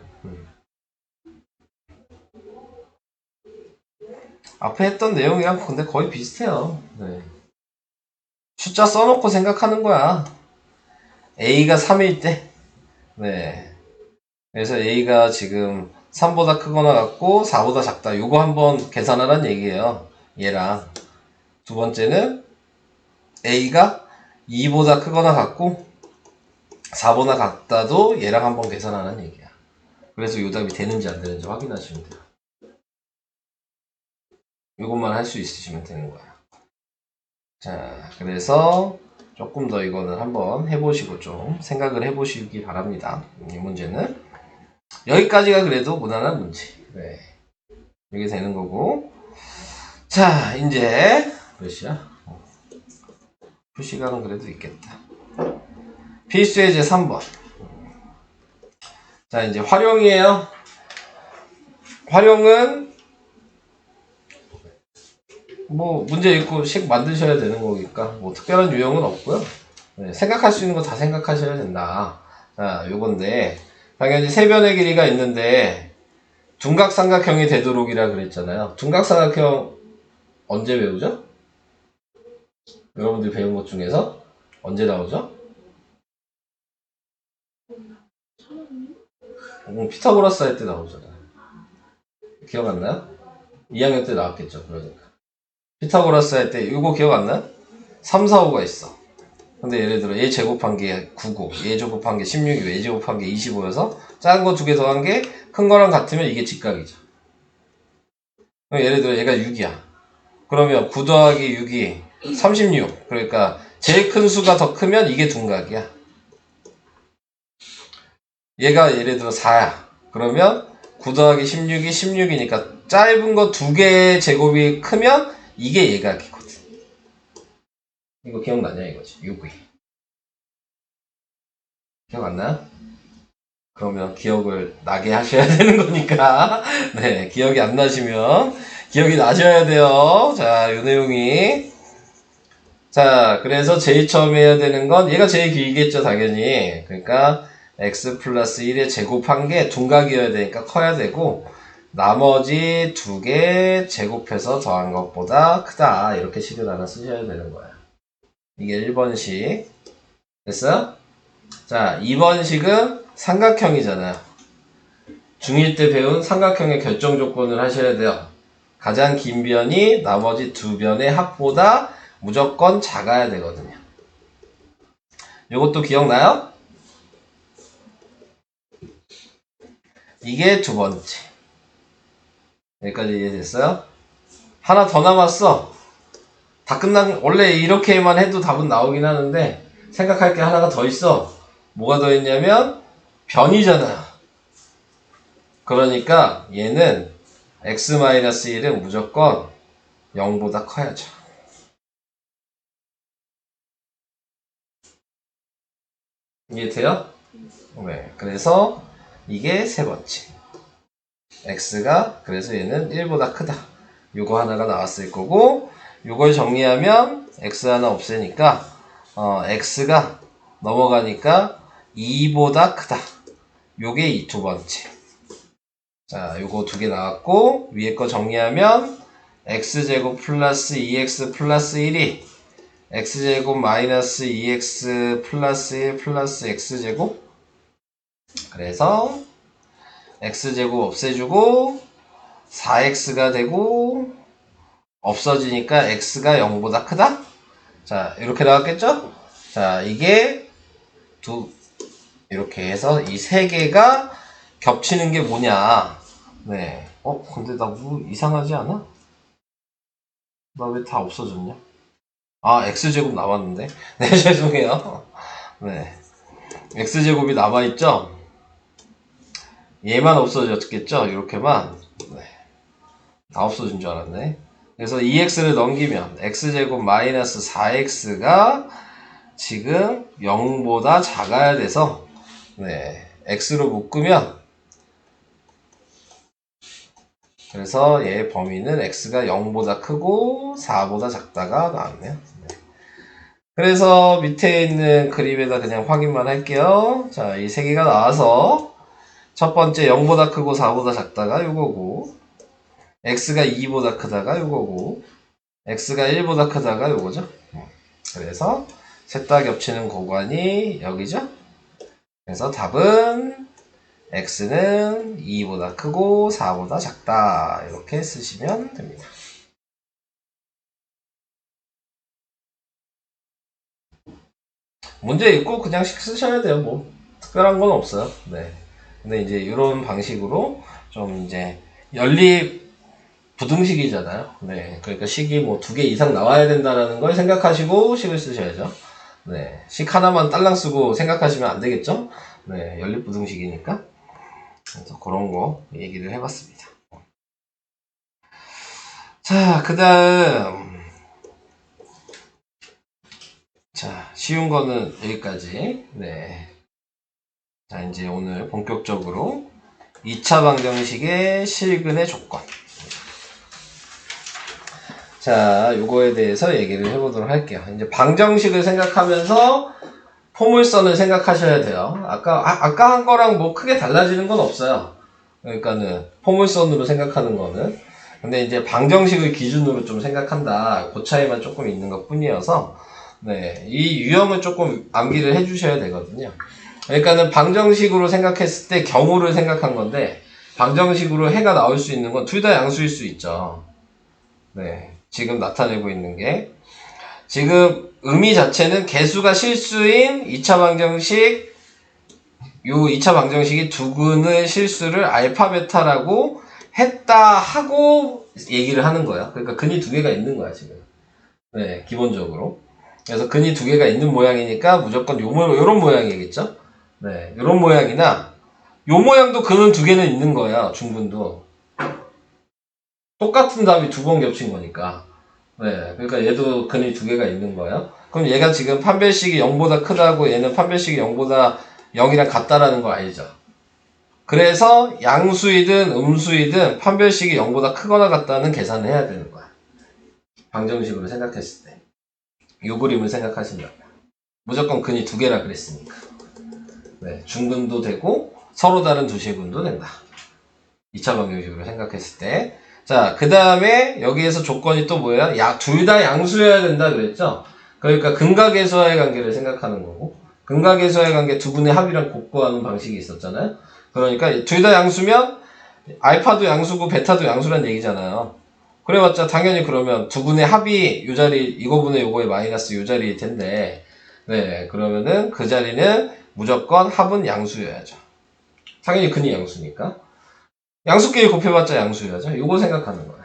앞에 했던 내용이랑 근데 거의 비슷해요. 네. 숫자 써놓고 생각하는 거야. A가 3일 때. 네. 그래서 A가 지금 3보다 크거나 같고 4보다 작다. 요거 한번 계산하란 얘기예요. 얘랑. 두 번째는 A가 2보다 크거나 같고 4보다 같다도 얘랑 한번 계산하는 얘기야. 그래서 요 답이 되는지 안 되는지 확인하시면 돼요. 이것만 할 수 있으시면 되는 거야. 자, 그래서 조금 더 이거는 한번 해보시고 좀 생각을 해보시기 바랍니다. 이 문제는 여기까지가 그래도 무난한 문제. 네. 이게 되는 거고. 자, 이제 몇 시야? 표시간은 그래도 있겠다. 필수의 제 3번. 자, 이제 활용이에요. 활용은 뭐 문제 읽고 식 만드셔야 되는 거니까 뭐 특별한 유형은 없고요. 네, 생각할 수 있는 거 다 생각하셔야 된다. 자, 요건데 당연히 세변의 길이가 있는데 둔각삼각형이 되도록이라 그랬잖아요. 둔각삼각형 언제 배우죠? 여러분들이 배운 것 중에서 언제 나오죠? 피타고라스 할 때 나오잖아요. 기억 안 나요? 2학년 때 나왔겠죠. 그러니까 피타고라스 할 때 이거 기억 안 나요? 3, 4, 5가 있어. 근데 예를 들어 얘 제곱한 게 9고 얘 제곱한 게 16이고 얘 제곱한 게 25여서 작은 거 두 개 더한 게 큰 거랑 같으면 이게 직각이죠. 예를 들어 얘가 6이야. 그러면 9 더하기 6이 36. 그러니까 제일 큰 수가 더 크면 이게 둔각이야. 얘가 예를 들어 4야. 그러면 9 더하기 16이 16이니까 짧은 거 두 개의 제곱이 크면 이게 예각이거든. 이거 기억나냐 이거지. 6이. 기억 안 나요? 그러면 기억을 나게 하셔야 되는 거니까. 네, 기억이 안 나시면 기억이 나셔야 돼요. 자, 요 내용이. 자, 그래서 제일 처음 해야 되는 건 얘가 제일 길겠죠, 당연히. 그러니까 x 플러스 1에 제곱한 게 둔각이어야 되니까 커야 되고 나머지 두 개 제곱해서 더한 것보다 크다. 이렇게 식을 하나 쓰셔야 되는 거야. 이게 1번식. 됐어요? 자, 2번식은 삼각형이잖아요. 중1 때 배운 삼각형의 결정 조건을 하셔야 돼요. 가장 긴 변이 나머지 두 변의 합보다 무조건 작아야 되거든요. 이것도 기억나요? 이게 두 번째. 여기까지 이해됐어요? 하나 더 남았어. 다 원래 이렇게만 해도 답은 나오긴 하는데 생각할 게 하나가 더 있어. 뭐가 더 있냐면 변이잖아요. 그러니까 얘는 x-1은 무조건 0보다 커야죠. 이해돼요? 네. 그래서 이게 세 번째. x가 그래서 얘는 1보다 크다. 요거 하나가 나왔을 거고 요걸 정리하면 x 하나 없애니까 x가 넘어가니까 2보다 크다. 요게 이 두 번째. 자, 요거 두 개 나왔고 위에 거 정리하면 x제곱 플러스 2x 플러스 1이 x제곱 마이너스 2x 플러스 1 플러스 x제곱. 그래서 x제곱 없애주고 4x가 되고 없어지니까 x가 0보다 크다. 자, 이렇게 나왔겠죠? 자, 이게 이렇게 해서 이 세 개가 겹치는 게 뭐냐. 네. 근데 나 뭐 이상하지 않아? 나 왜 다 없어졌냐? 아, x제곱 남았는데. 네, 죄송해요. 네. x제곱이 남아있죠? 얘만 없어졌겠죠? 이렇게만. 네. 다 없어진 줄 알았네. 그래서 2x를 넘기면 x제곱 마이너스 4x가 지금 0보다 작아야 돼서 네, x로 묶으면 그래서 얘 범위는 x가 0보다 크고 4보다 작다가 나왔네요. 네. 그래서 밑에 있는 그림에다 그냥 확인만 할게요. 자, 이 세 개가 나와서 첫 번째 0보다 크고 4보다 작다가 요거고, x가 2보다 크다가 요거고, x가 1보다 크다가 요거죠. 그래서 셋 다 겹치는 고관이 여기죠. 그래서 답은 x는 2보다 크고 4보다 작다. 이렇게 쓰시면 됩니다. 문제 읽고 그냥 쓰셔야 돼요. 뭐 특별한 건 없어요. 네. 근데 이제 이런 방식으로 좀 이제 연립 부등식이잖아요. 네. 그러니까 식이 뭐 2개 이상 나와야 된다라는 걸 생각하시고 식을 쓰셔야죠. 네. 식 하나만 딸랑 쓰고 생각하시면 안 되겠죠? 네. 연립 부등식이니까. 그래서 그런 거 얘기를 해봤습니다. 자, 그 다음. 자, 쉬운 거는 여기까지. 네. 자, 이제 오늘 본격적으로 2차 방정식의 실근의 조건. 자, 요거에 대해서 얘기를 해보도록 할게요. 이제 방정식을 생각하면서 포물선을 생각하셔야 돼요. 아까 한 거랑 뭐 크게 달라지는 건 없어요. 그러니까는 포물선으로 생각하는 거는. 근데 이제 방정식을 기준으로 좀 생각한다. 그 차이만 조금 있는 것 뿐이어서, 네, 이 유형을 조금 암기를 해주셔야 되거든요. 그러니까는 방정식으로 생각했을 때 경우를 생각한 건데, 방정식으로 해가 나올 수 있는 건 둘 다 양수일 수 있죠. 네, 지금 나타내고 있는 게. 지금 의미 자체는 개수가 실수인 2차 방정식, 요 2차 방정식이 두근의 실수를 알파, 베타라고 했다 하고 얘기를 하는 거야. 그러니까 근이 두 개가 있는 거야, 지금. 네, 기본적으로. 그래서 근이 두 개가 있는 모양이니까 무조건 요런 모양이겠죠? 네, 요런 모양이나, 요 모양도 근은 두 개는 있는 거야, 중근도. 똑같은 답이 두 번 겹친 거니까. 네, 그러니까 얘도 근이 두 개가 있는 거예요. 그럼 얘가 지금 판별식이 0보다 크다고 얘는 판별식이 0보다 0이랑 같다라는 거 알죠? 그래서 양수이든 음수이든 판별식이 0보다 크거나 같다는 계산을 해야 되는 거야. 방정식으로 생각했을 때. 요 그림을 생각하신다면. 무조건 근이 두 개라 그랬으니까. 네, 중근도 되고 서로 다른 두 실근도 된다. 2차 방정식으로 생각했을 때. 자, 그 다음에 여기에서 조건이 또 뭐야? 둘 다 양수여야 된다 그랬죠? 그러니까 근각에서의 관계를 생각하는 거고, 근각에서의 관계 두 분의 합이랑 곱구하는 방식이 있었잖아요? 그러니까 둘 다 양수면 알파도 양수고 베타도 양수란 얘기잖아요. 그래봤자 당연히 그러면 두 분의 합이 요 자리, 이거분의 요거의 마이너스 요 자리일 텐데, 네, 그러면은 그 자리는 무조건 합은 양수여야죠. 당연히 근이 양수니까. 양수끼리 곱해봤자 양수여야죠. 요거 생각하는 거야.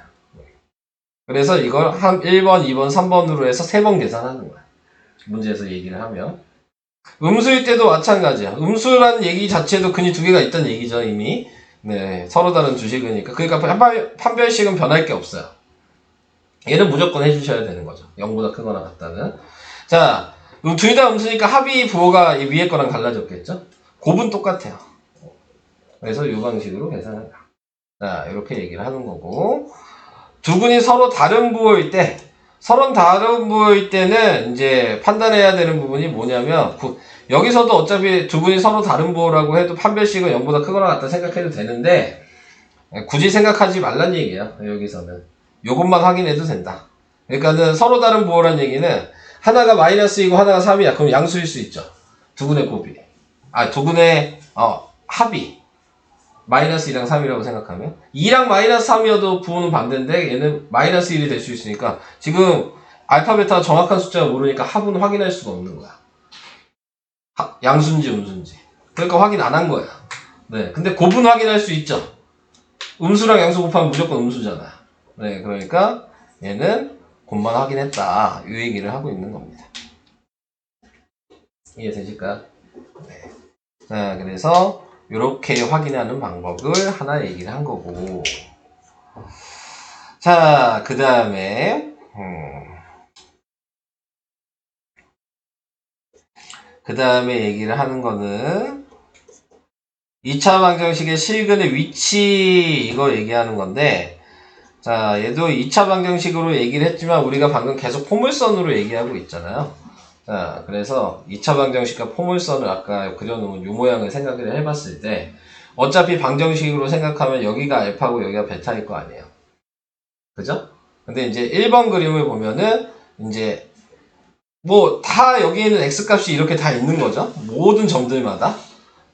그래서 이걸 1번, 2번, 3번으로 해서 3번 계산하는 거야. 문제에서 얘기를 하면. 음수일 때도 마찬가지야. 음수라는 얘기 자체도 근이 두 개가 있다는 얘기죠, 이미. 네, 서로 다른 두 식이니까. 그러니까 판별식은 변할 게 없어요. 얘는 무조건 해주셔야 되는 거죠. 0보다 크거나 같다는. 자, 둘 다 음수니까 합의 부호가 이 위에 거랑 달라졌겠죠? 곱은 똑같아요. 그래서 이 방식으로 계산한다. 자, 이렇게 얘기를 하는 거고. 두 군이 서로 다른 부호일 때, 때는 이제 판단해야 되는 부분이 뭐냐면, 여기서도 어차피 두 분이 서로 다른 부호라고 해도 판별식은 0보다 크거나 같다 생각해도 되는데, 굳이 생각하지 말란 얘기예요. 여기서는. 요것만 확인해도 된다. 그러니까는 서로 다른 부호란 얘기는 하나가 마이너스이고 하나가 3이야. 그럼 양수일 수 있죠. 두 군의 곱이. 두 군의 합이. 마이너스 2랑 3이라고 생각하면 2랑 마이너스 3이어도 부호는 반대인데 얘는 마이너스 1이 될 수 있으니까 지금 알파 베타가 정확한 숫자가 모르니까 합은 확인할 수가 없는 거야. 양수인지 음수인지. 그러니까 확인 안 한 거야. 네, 근데 곱은 확인할 수 있죠. 음수랑 양수 곱하면 무조건 음수잖아. 네, 그러니까 얘는 곱만 확인했다. 이 얘기를 하고 있는 겁니다. 이해되실까요? 네. 자, 그래서 이렇게 확인하는 방법을 하나 얘기를 한 거고. 자, 그 다음에 얘기를 하는 거는 2차 방정식의 실근의 위치 이거 얘기하는 건데 자, 얘도 2차 방정식으로 얘기를 했지만 우리가 방금 계속 포물선으로 얘기하고 있잖아요. 자, 그래서 2차 방정식과 포물선을 아까 그려놓은 이 모양을 생각을 해봤을 때 어차피 방정식으로 생각하면 여기가 알파고 여기가 베타일 거 아니에요. 그죠? 근데 이제 1번 그림을 보면은 이제 뭐 다 여기에는 x값이 이렇게 다 있는 거죠. 모든 점들마다.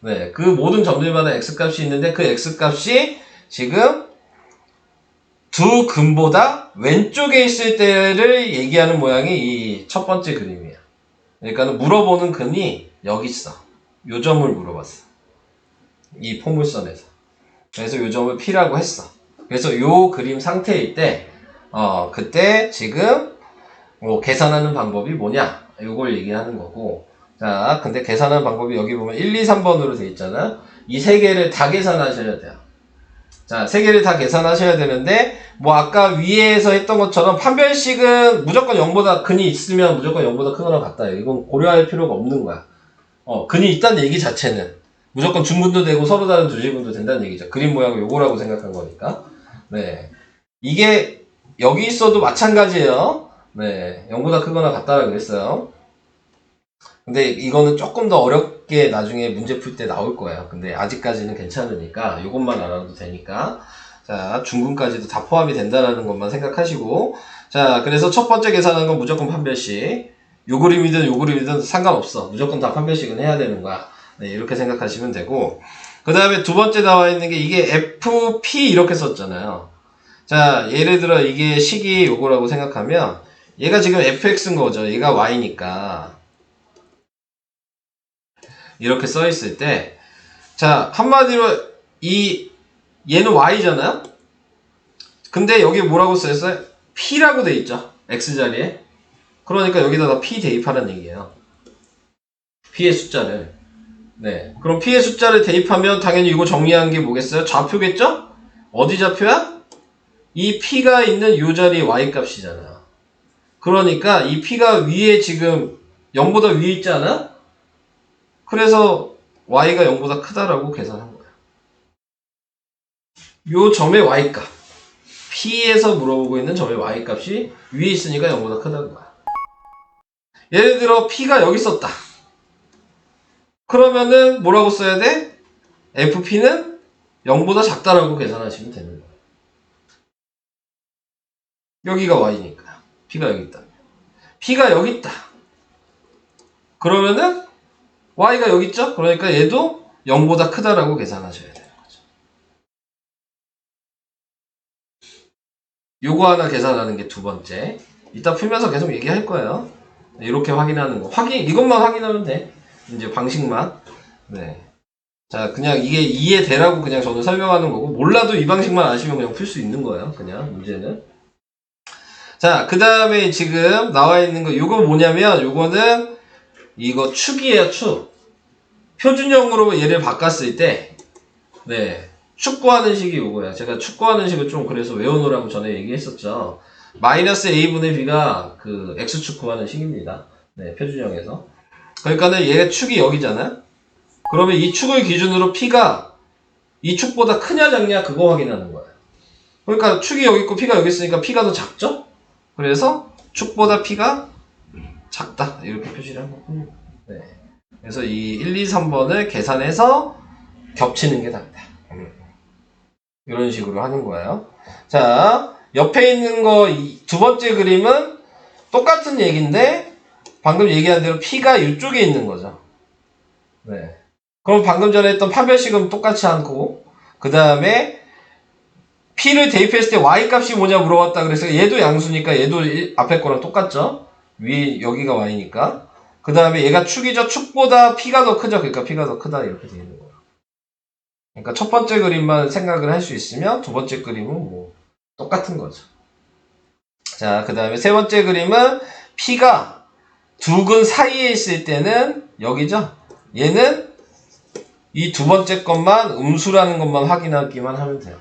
네, 그 모든 점들마다 x값이 있는데 그 x값이 지금 두 근보다 왼쪽에 있을 때를 얘기하는 모양이 이 첫 번째 그림이에요. 그러니까 물어보는 근이 여기 있어. 요 점을 물어봤어. 이 포물선에서. 그래서 요 점을 P라고 했어. 그래서 요 그림 상태일 때, 그때 지금 뭐 계산하는 방법이 뭐냐? 요걸 얘기하는 거고. 자, 근데 계산하는 방법이 여기 보면 1, 2, 3번으로 돼 있잖아. 이 세 개를 다 계산하셔야 돼요. 자, 세 개를 다 계산하셔야 되는데, 뭐 아까 위에서 했던 것처럼 판별식은 무조건 0보다 근이 있으면 무조건 0보다 크거나 같다. 이건 고려할 필요가 없는 거야. 근이 있다는 얘기 자체는 무조건 중근도 되고 서로 다른 두지분도 된다는 얘기죠. 그림 모양을 요거라고 생각한 거니까. 네. 이게 여기 있어도 마찬가지예요. 네. 0보다 크거나 같다라고 그랬어요. 근데 이거는 조금 더 어렵게 나중에 문제 풀 때 나올 거예요. 근데 아직까지는 괜찮으니까 이것만 알아도 되니까. 자, 중근까지도 다 포함이 된다라는 것만 생각하시고. 자, 그래서 첫 번째 계산하는 건 무조건 판별식. 요 그림이든 상관없어. 무조건 다 판별식은 해야 되는 거야. 네, 이렇게 생각하시면 되고. 그 다음에 두 번째 나와 있는 게 이게 FP 이렇게 썼잖아요. 자, 예를 들어 이게 식이 요거라고 생각하면 얘가 지금 fx인 거죠. 얘가 y니까. 이렇게 써 있을 때, 자, 한마디로 얘는 y잖아요? 근데 여기 뭐라고 써있어요? p라고 돼 있죠. x자리에. 그러니까 여기다가 p 대입하라는 얘기예요. p의 숫자를. 네. 그럼 p의 숫자를 대입하면 당연히 이거 정리한 게 뭐겠어요? 좌표겠죠? 어디 좌표야? 이 p가 있는 이 자리 y 값이잖아요. 그러니까 이 p가 위에 지금 0보다 위에 있지 않아? 그래서 y가 0보다 크다라고 계산한 거예요. 요 점의 y값. p에서 물어보고 있는 점의 y값이 위에 있으니까 0보다 크다는 거야. 예를 들어 p가 여기 있었다. 그러면은 뭐라고 써야 돼? fp는 0보다 작다라고 계산하시면 되는 거예요. 여기가 y니까. p가 여기 있다. p가 여기 있다. 그러면은 y가 여기 있죠? 그러니까 얘도 0보다 크다라고 계산하셔야 되는 거죠. 요거 하나 계산하는 게 두 번째. 이따 풀면서 계속 얘기할 거예요. 이렇게 확인하는 거. 이것만 확인하면 돼. 이제 방식만. 네. 자, 그냥 이게 이해되라고 그냥 저는 설명하는 거고, 몰라도 이 방식만 아시면 그냥 풀 수 있는 거예요. 그냥, 문제는. 자, 그 다음에 지금 나와 있는 거, 요거 뭐냐면, 요거는, 이거 축이에요, 축. 표준형으로 얘를 바꿨을 때, 네. 축구하는 식이 요거야. 제가 축구하는 식을 좀 그래서 외워놓으라고 전에 얘기했었죠. 마이너스 a분의 b가 그 x축 구하는 식입니다. 네, 표준형에서. 그러니까는 얘가 축이 여기잖아요? 그러면 이 축을 기준으로 p가 이 축보다 크냐 작냐 그거 확인하는 거예요. 그러니까 축이 여기 있고 p가 여기 있으니까 p가 더 작죠? 그래서 축보다 p가 작다. 이렇게 표시를 한 거군요. 네. 그래서 이 1, 2, 3번을 계산해서 겹치는 게 답이다. 이런 식으로 하는 거예요. 자, 옆에 있는 거 두 번째 그림은 똑같은 얘기인데 방금 얘기한 대로 p가 이쪽에 있는 거죠. 네. 그럼 방금 전에 했던 판별식은 똑같이 않고 그 다음에 p를 대입했을 때 y값이 뭐냐 물어봤다 그래서 얘도 양수니까 얘도 앞에 거랑 똑같죠. 위 여기가 y니까. 그 다음에 얘가 축이죠. 축보다 p가 더 크죠. 그러니까 p가 더 크다 이렇게 되어 있는 거예요. 그러니까 첫 번째 그림만 생각을 할 수 있으면 두 번째 그림은 뭐 똑같은 거죠. 자, 그 다음에 세 번째 그림은 p가 두 근 사이에 있을 때는 여기죠. 얘는 이 두 번째 것만 음수라는 것만 확인하기만 하면 돼요.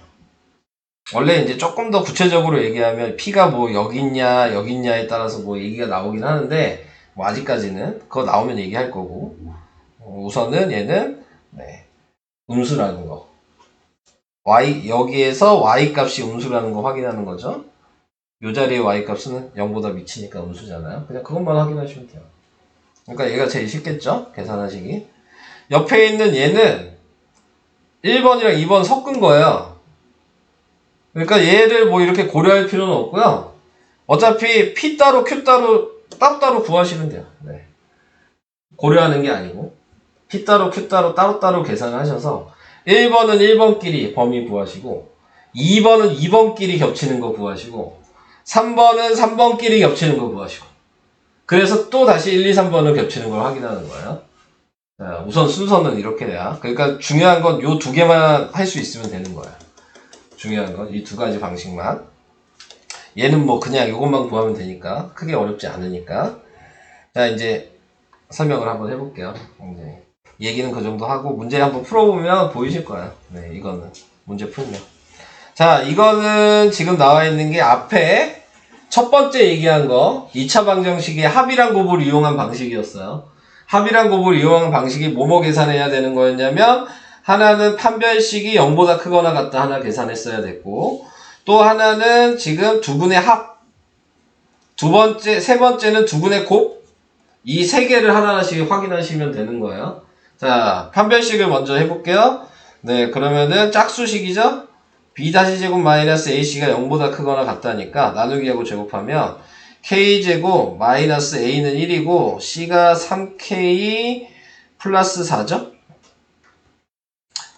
원래 이제 조금 더 구체적으로 얘기하면 p가 뭐 여기 있냐에 따라서 뭐 얘기가 나오긴 하는데 뭐 아직까지는 그거 나오면 얘기할 거고 우선은 얘는 네, 음수라는 거 여기에서 y 값이 음수라는 거 확인하는 거죠. 요 자리에 y 값은 0보다 미치니까 음수잖아요. 그냥 그것만 확인하시면 돼요. 그러니까 얘가 제일 쉽겠죠? 계산하시기. 옆에 있는 얘는 1번이랑 2번 섞은 거예요. 그러니까 얘를 뭐 이렇게 고려할 필요는 없고요. 어차피 P 따로 Q 따로 구하시면 돼요. 네. 고려하는 게 아니고 P 따로 Q 따로 계산을 하셔서 1번은 1번끼리 범위 구하시고 2번은 2번끼리 겹치는 거 구하시고 3번은 3번끼리 겹치는 거 구하시고 그래서 또 다시 1, 2, 3번을 겹치는 걸 확인하는 거예요. 자, 우선 순서는 이렇게 돼요. 그러니까 중요한 건 요 두 개만 할 수 있으면 되는 거예요. 중요한 건 이 두 가지 방식만. 얘는 뭐 그냥 이것만 구하면 되니까 크게 어렵지 않으니까. 자, 이제 설명을 한번 해볼게요. 이제 얘기는 그 정도 하고 문제 한번 풀어보면 보이실 거예요. 네, 이거는 문제 풀면. 자, 이거는 지금 나와 있는 게 앞에 첫 번째 얘기한 거 2차 방정식의 합이랑 곱을 이용한 방식이었어요. 합이랑 곱을 이용한 방식이 뭐뭐 계산해야 되는 거였냐면 하나는 판별식이 0보다 크거나 같다 하나 계산했어야 됐고 또 하나는 지금 두분의 합 세 번째는 두분의 곱 이 세 개를 하나씩 확인하시면 되는 거예요. 자, 판별식을 먼저 해볼게요. 네, 그러면은 짝수식이죠? b-제곱 마이너스 ac가 0보다 크거나 같다니까 나누기하고 제곱하면 k제곱 마이너스 a는 1이고 c가 3k 플러스 4죠?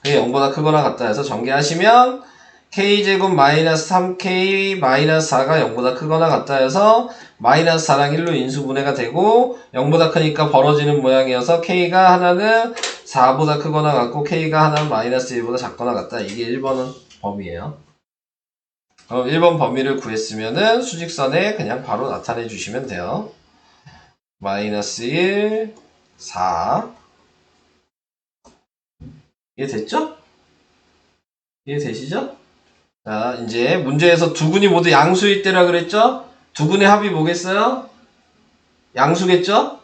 그게 0보다 크거나 같다 해서 전개하시면 k제곱 마이너스 3k 마이너스 4가 0보다 크거나 같다 해서 마이너스 4랑 1로 인수분해가 되고 0보다 크니까 벌어지는 모양이어서 k가 하나는 4보다 크거나 같고 k가 하나는 마이너스 1보다 작거나 같다. 이게 1번은 범위예요. 그럼 1번 범위를 구했으면은 수직선에 그냥 바로 나타내 주시면 돼요. 마이너스 1, 4 이해됐죠? 이해되시죠? 자, 이제 문제에서 두근이 모두 양수일 때라 그랬죠? 두근의 합이 뭐겠어요? 양수겠죠?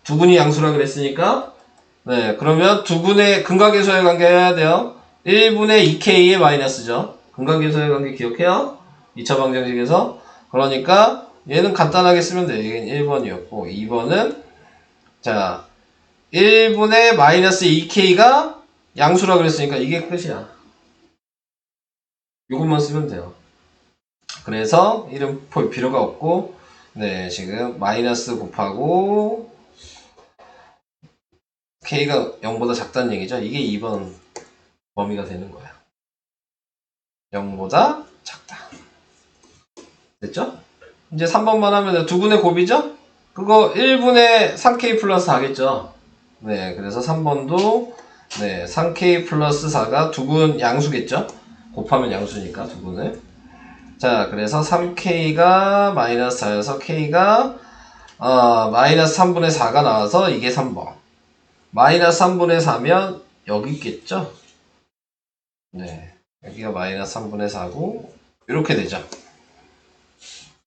두근이 양수라 그랬으니까 네, 그러면 두근의 근각계수의 관계 해야 돼요. 1분의 2k의 마이너스죠. 근각계수의 관계 기억해요? 2차 방정식에서. 그러니까 얘는 간단하게 쓰면 돼요. 이게 1번이었고 2번은 자 1분의 마이너스 2k가 양수라 그랬으니까 이게 끝이야. 이것만 쓰면 돼요. 그래서 이름 볼 필요가 없고 네 지금 마이너스 곱하고 k가 0보다 작다는 얘기죠. 이게 2번 범위가 되는 거예요. 0보다 작다. 됐죠? 이제 3번만 하면 두근의 곱이죠? 그거 1분의 3k 플러스 4겠죠? 네, 그래서 3번도 네 3k 플러스 4가 두근 양수겠죠? 곱하면 양수니까 두근을. 자, 그래서 3k가 마이너스 4여서 k가 마이너스 3분의 4가 나와서 이게 3번. 마이너스 3분의 4면 여기 있겠죠? 네, 여기가 마이너스 3분의 4고 이렇게 되죠.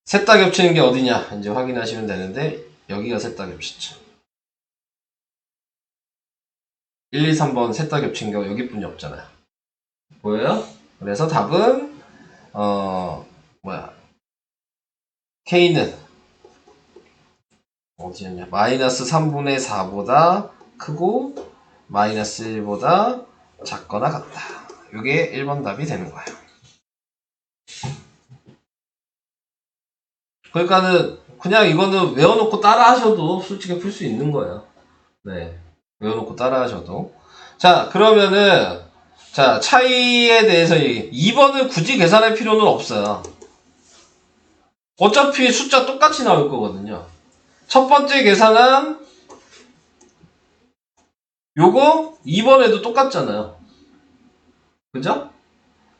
셋 다 겹치는 게 어디냐 이제 확인하시면 되는데 여기가 셋 다 겹치죠. 1, 2, 3번 셋 다 겹친 게 여기뿐이 없잖아요. 보여요? 그래서 답은 K는 어디였냐? 마이너스 3분의 4보다 크고 마이너스 1보다 작거나 같다. 이게 1번 답이 되는 거예요. 그러니까는 그냥 이거는 외워놓고 따라 하셔도 솔직히 풀 수 있는 거예요. 네. 외워놓고 따라 하셔도. 자, 그러면은 자, 차이에 대해서 2번을 굳이 계산할 필요는 없어요. 어차피 숫자 똑같이 나올 거거든요. 첫 번째 계산은 요거 2번에도 똑같잖아요. 그죠?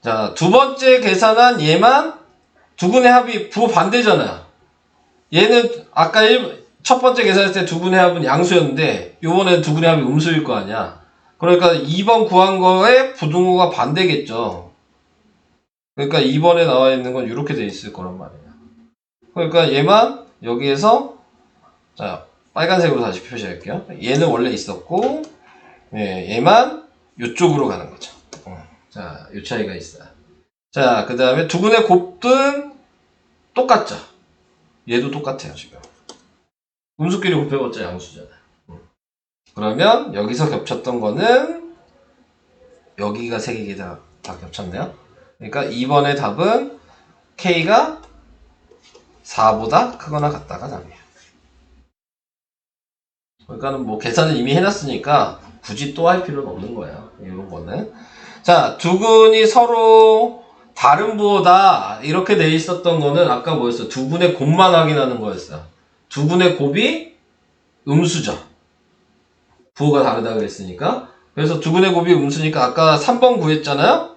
자, 두 번째 계산한 얘만 두근의 합이 부반대잖아요. 얘는 아까 첫 번째 계산했을 때 두근의 합은 양수였는데 요번엔 두근의 합이 음수일 거 아니야. 그러니까 2번 구한 거에 부등호가 반대겠죠. 그러니까 2번에 나와 있는 건 이렇게 돼 있을 거란 말이에요. 그러니까 얘만 여기에서 자 빨간색으로 다시 표시할게요. 얘는 원래 있었고 얘만 이쪽으로 가는 거죠. 자, 요 차이가 있어요. 자, 그 다음에 두근의 곱은 똑같죠. 얘도 똑같아요, 지금. 음수끼리 곱해봤자 양수잖아요. 그러면 여기서 겹쳤던 거는 여기가 세 개가 다 겹쳤네요. 그러니까 2번의 답은 K가 4보다 크거나 같다가 답이에요. 그러니까는 뭐 계산을 이미 해놨으니까 굳이 또 할 필요는 없는 거예요. 이런 거는. 자, 두근이 서로 다른 부호다 이렇게 돼 있었던 거는 아까 뭐였어? 두 분의 곱만 확인하는 거였어요. 두 분의 곱이 음수죠. 부호가 다르다 그랬으니까. 그래서 두 분의 곱이 음수니까 아까 3번 구했잖아요?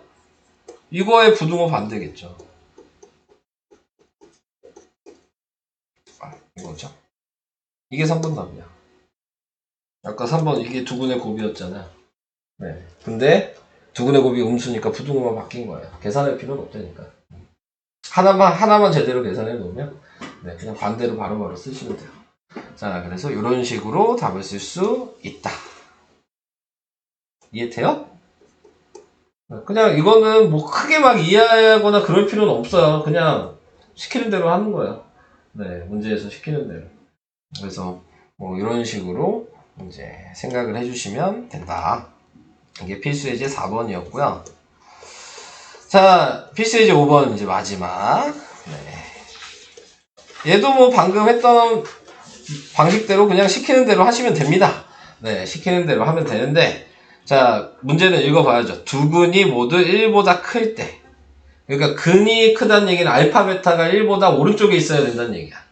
이거의 부등호 반대겠죠. 이거죠. 이게 3번 답이야. 아까 3번 이게 두근의 곱이었잖아요. 네. 근데 두근의 곱이 음수니까 부등호만 바뀐 거예요. 계산할 필요는 없다니까. 하나만 제대로 계산해 놓으면 네, 그냥 반대로 바로바로 쓰시면 돼요. 자, 그래서 이런 식으로 답을 쓸 수 있다. 이해돼요? 그냥 이거는 뭐 크게 막 이해하거나 그럴 필요는 없어요. 그냥 시키는 대로 하는 거예요. 네, 문제에서 시키는 대로. 그래서 뭐 이런 식으로 이제 생각을 해주시면 된다. 이게 필수예제 4번이었고요. 자, 필수예제 5번 이제 마지막. 네. 얘도 뭐 방금 했던 방식대로 그냥 시키는 대로 하시면 됩니다. 네, 시키는 대로 하면 되는데, 자, 문제는 읽어봐야죠. 두 근이 모두 1보다 클 때. 그러니까 근이 크다는 얘기는 알파, 베타가 1보다 오른쪽에 있어야 된다는 얘기야.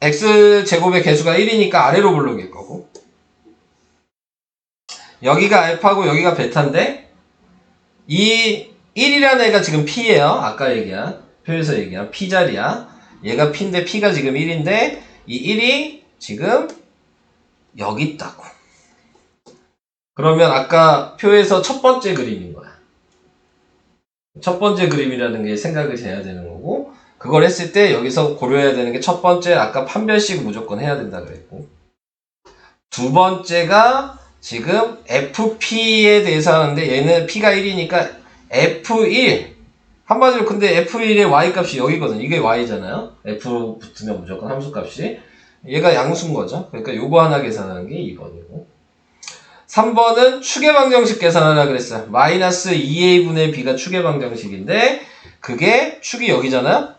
x제곱의 개수가 1이니까 아래로 블록일 거고, 여기가 알파고 여기가 베타인데, 이 1이라는 애가 지금 p예요. 아까 얘기한, 표에서 얘기한 p자리야. 얘가 p인데 p가 지금 1인데, 이 1이 지금 여기 있다고. 그러면 아까 표에서 첫 번째 그림인 거야. 첫 번째 그림이라는 게 생각을 해야 되는 거고, 그걸 했을 때 여기서 고려해야 되는 게 첫 번째, 아까 판별식 무조건 해야 된다 그랬고, 두 번째가 지금 FP에 대해서 하는데 얘는 P가 1이니까 F1 한마디로 근데 F1의 Y 값이 여기거든. 이게 Y잖아요. F 붙으면 무조건 함수 값이 얘가 양수인 거죠. 그러니까 요거 하나 계산하는 게 2번이고 3번은 추계방정식 계산하라 그랬어요. 마이너스 2A분의 B가 추계방정식인데 그게 축이 여기잖아요.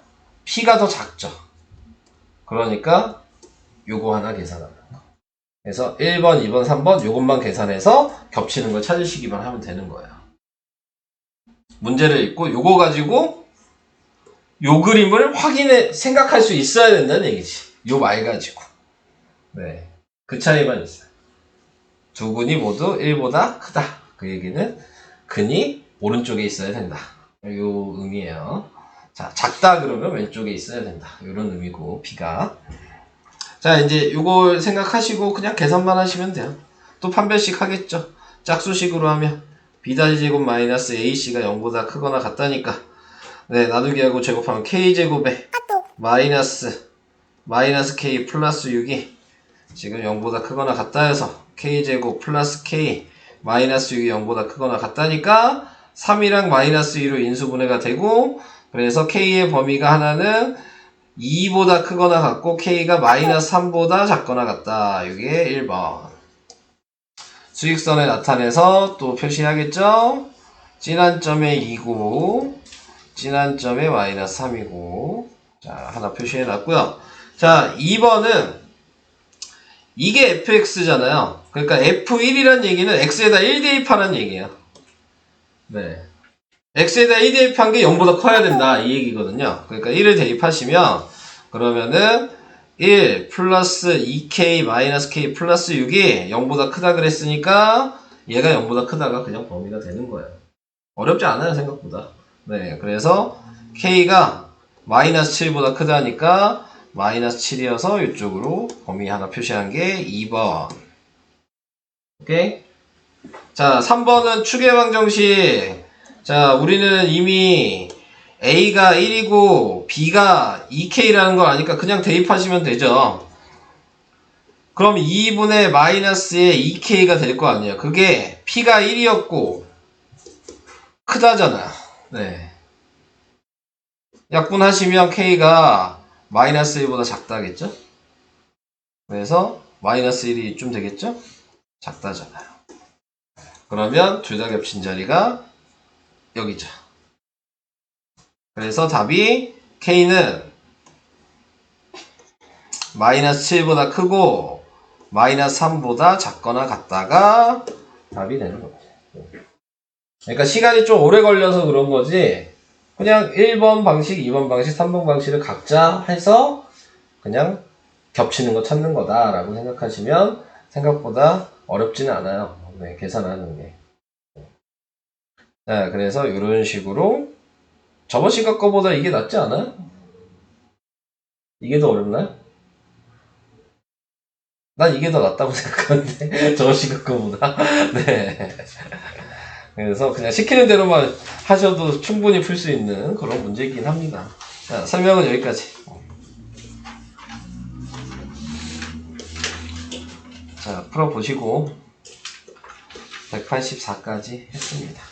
P가 더 작죠. 그러니까 요거 하나 계산하는 거. 그래서 1번, 2번, 3번 요것만 계산해서 겹치는 걸 찾으시기만 하면 되는 거예요. 문제를 읽고 요거 가지고 요 그림을 생각할 수 있어야 된다는 얘기지. 요 말 가지고. 네. 그 차이만 있어요. 두 근이 모두 1보다 크다. 그 얘기는 근이 오른쪽에 있어야 된다. 요 의미예요. 자, 작다 그러면 왼쪽에 있어야 된다. 요런 의미고, B가. 자, 이제 요걸 생각하시고 그냥 계산만 하시면 돼요. 또 판별식 하겠죠. 짝수식으로 하면 B제곱 마이너스 AC가 0보다 크거나 같다니까. 네, 나누기하고 제곱하면 K제곱에 마이너스 K 플러스 6이 지금 0보다 크거나 같다 해서 K제곱 플러스 K 마이너스 6이 0보다 크거나 같다니까 3이랑 마이너스 2로 인수분해가 되고 그래서 K의 범위가 하나는 2보다 크거나 같고 K가 마이너스 3보다 작거나 같다. 이게 1번. 수직선에 나타내서 또 표시하겠죠? 진한 점에 2고 진한 점에 마이너스 3이고 자 하나 표시해 놨고요. 자 2번은 이게 fx잖아요. 그러니까 f1이란 얘기는 x에다 1 대입하라는 얘기예요. 네. x에다 1 대입한 게 0보다 커야 된다 이 얘기거든요. 그러니까 1을 대입하시면 그러면은 1 플러스 2k 마이너스 k 플러스 6이 0보다 크다 그랬으니까 얘가 0보다 크다가 그냥 범위가 되는 거예요. 어렵지 않아요 생각보다. 네, 그래서 k가 마이너스 7보다 크다니까 마이너스 7이어서 이쪽으로 범위 하나 표시한 게 2번. 오케이? 자, 3번은 추계방정식. 자, 우리는 이미 A가 1이고 B가 2K라는 걸 아니까 그냥 대입하시면 되죠. 그럼 2분의 마이너스의 2K가 될 거 아니에요. 그게 P가 1이었고 크다잖아. 네. 약분하시면 K가 마이너스 1보다 작다겠죠? 그래서 마이너스 1이 이쯤 되겠죠? 작다잖아요. 그러면 둘 다 겹친 자리가 여기죠. 그래서 답이 K는 마이너스 7보다 크고 마이너스 3보다 작거나 같다가 답이 되는 거죠. 그러니까 시간이 좀 오래 걸려서 그런 거지 그냥 1번 방식, 2번 방식, 3번 방식을 각자 해서 그냥 겹치는 거 찾는 거다라고 생각하시면 생각보다 어렵지는 않아요. 네, 계산하는 게. 자, 그래서 이런 식으로 저번 시간 거보다 이게 낫지 않아요? 이게 더 어렵나요? 난 이게 더 낫다고 생각하는데 저번 시간 거보다. 네. 그래서 그냥 시키는 대로만 하셔도 충분히 풀 수 있는 그런 문제이긴 합니다. 자, 설명은 여기까지. 자, 풀어보시고 184까지 했습니다.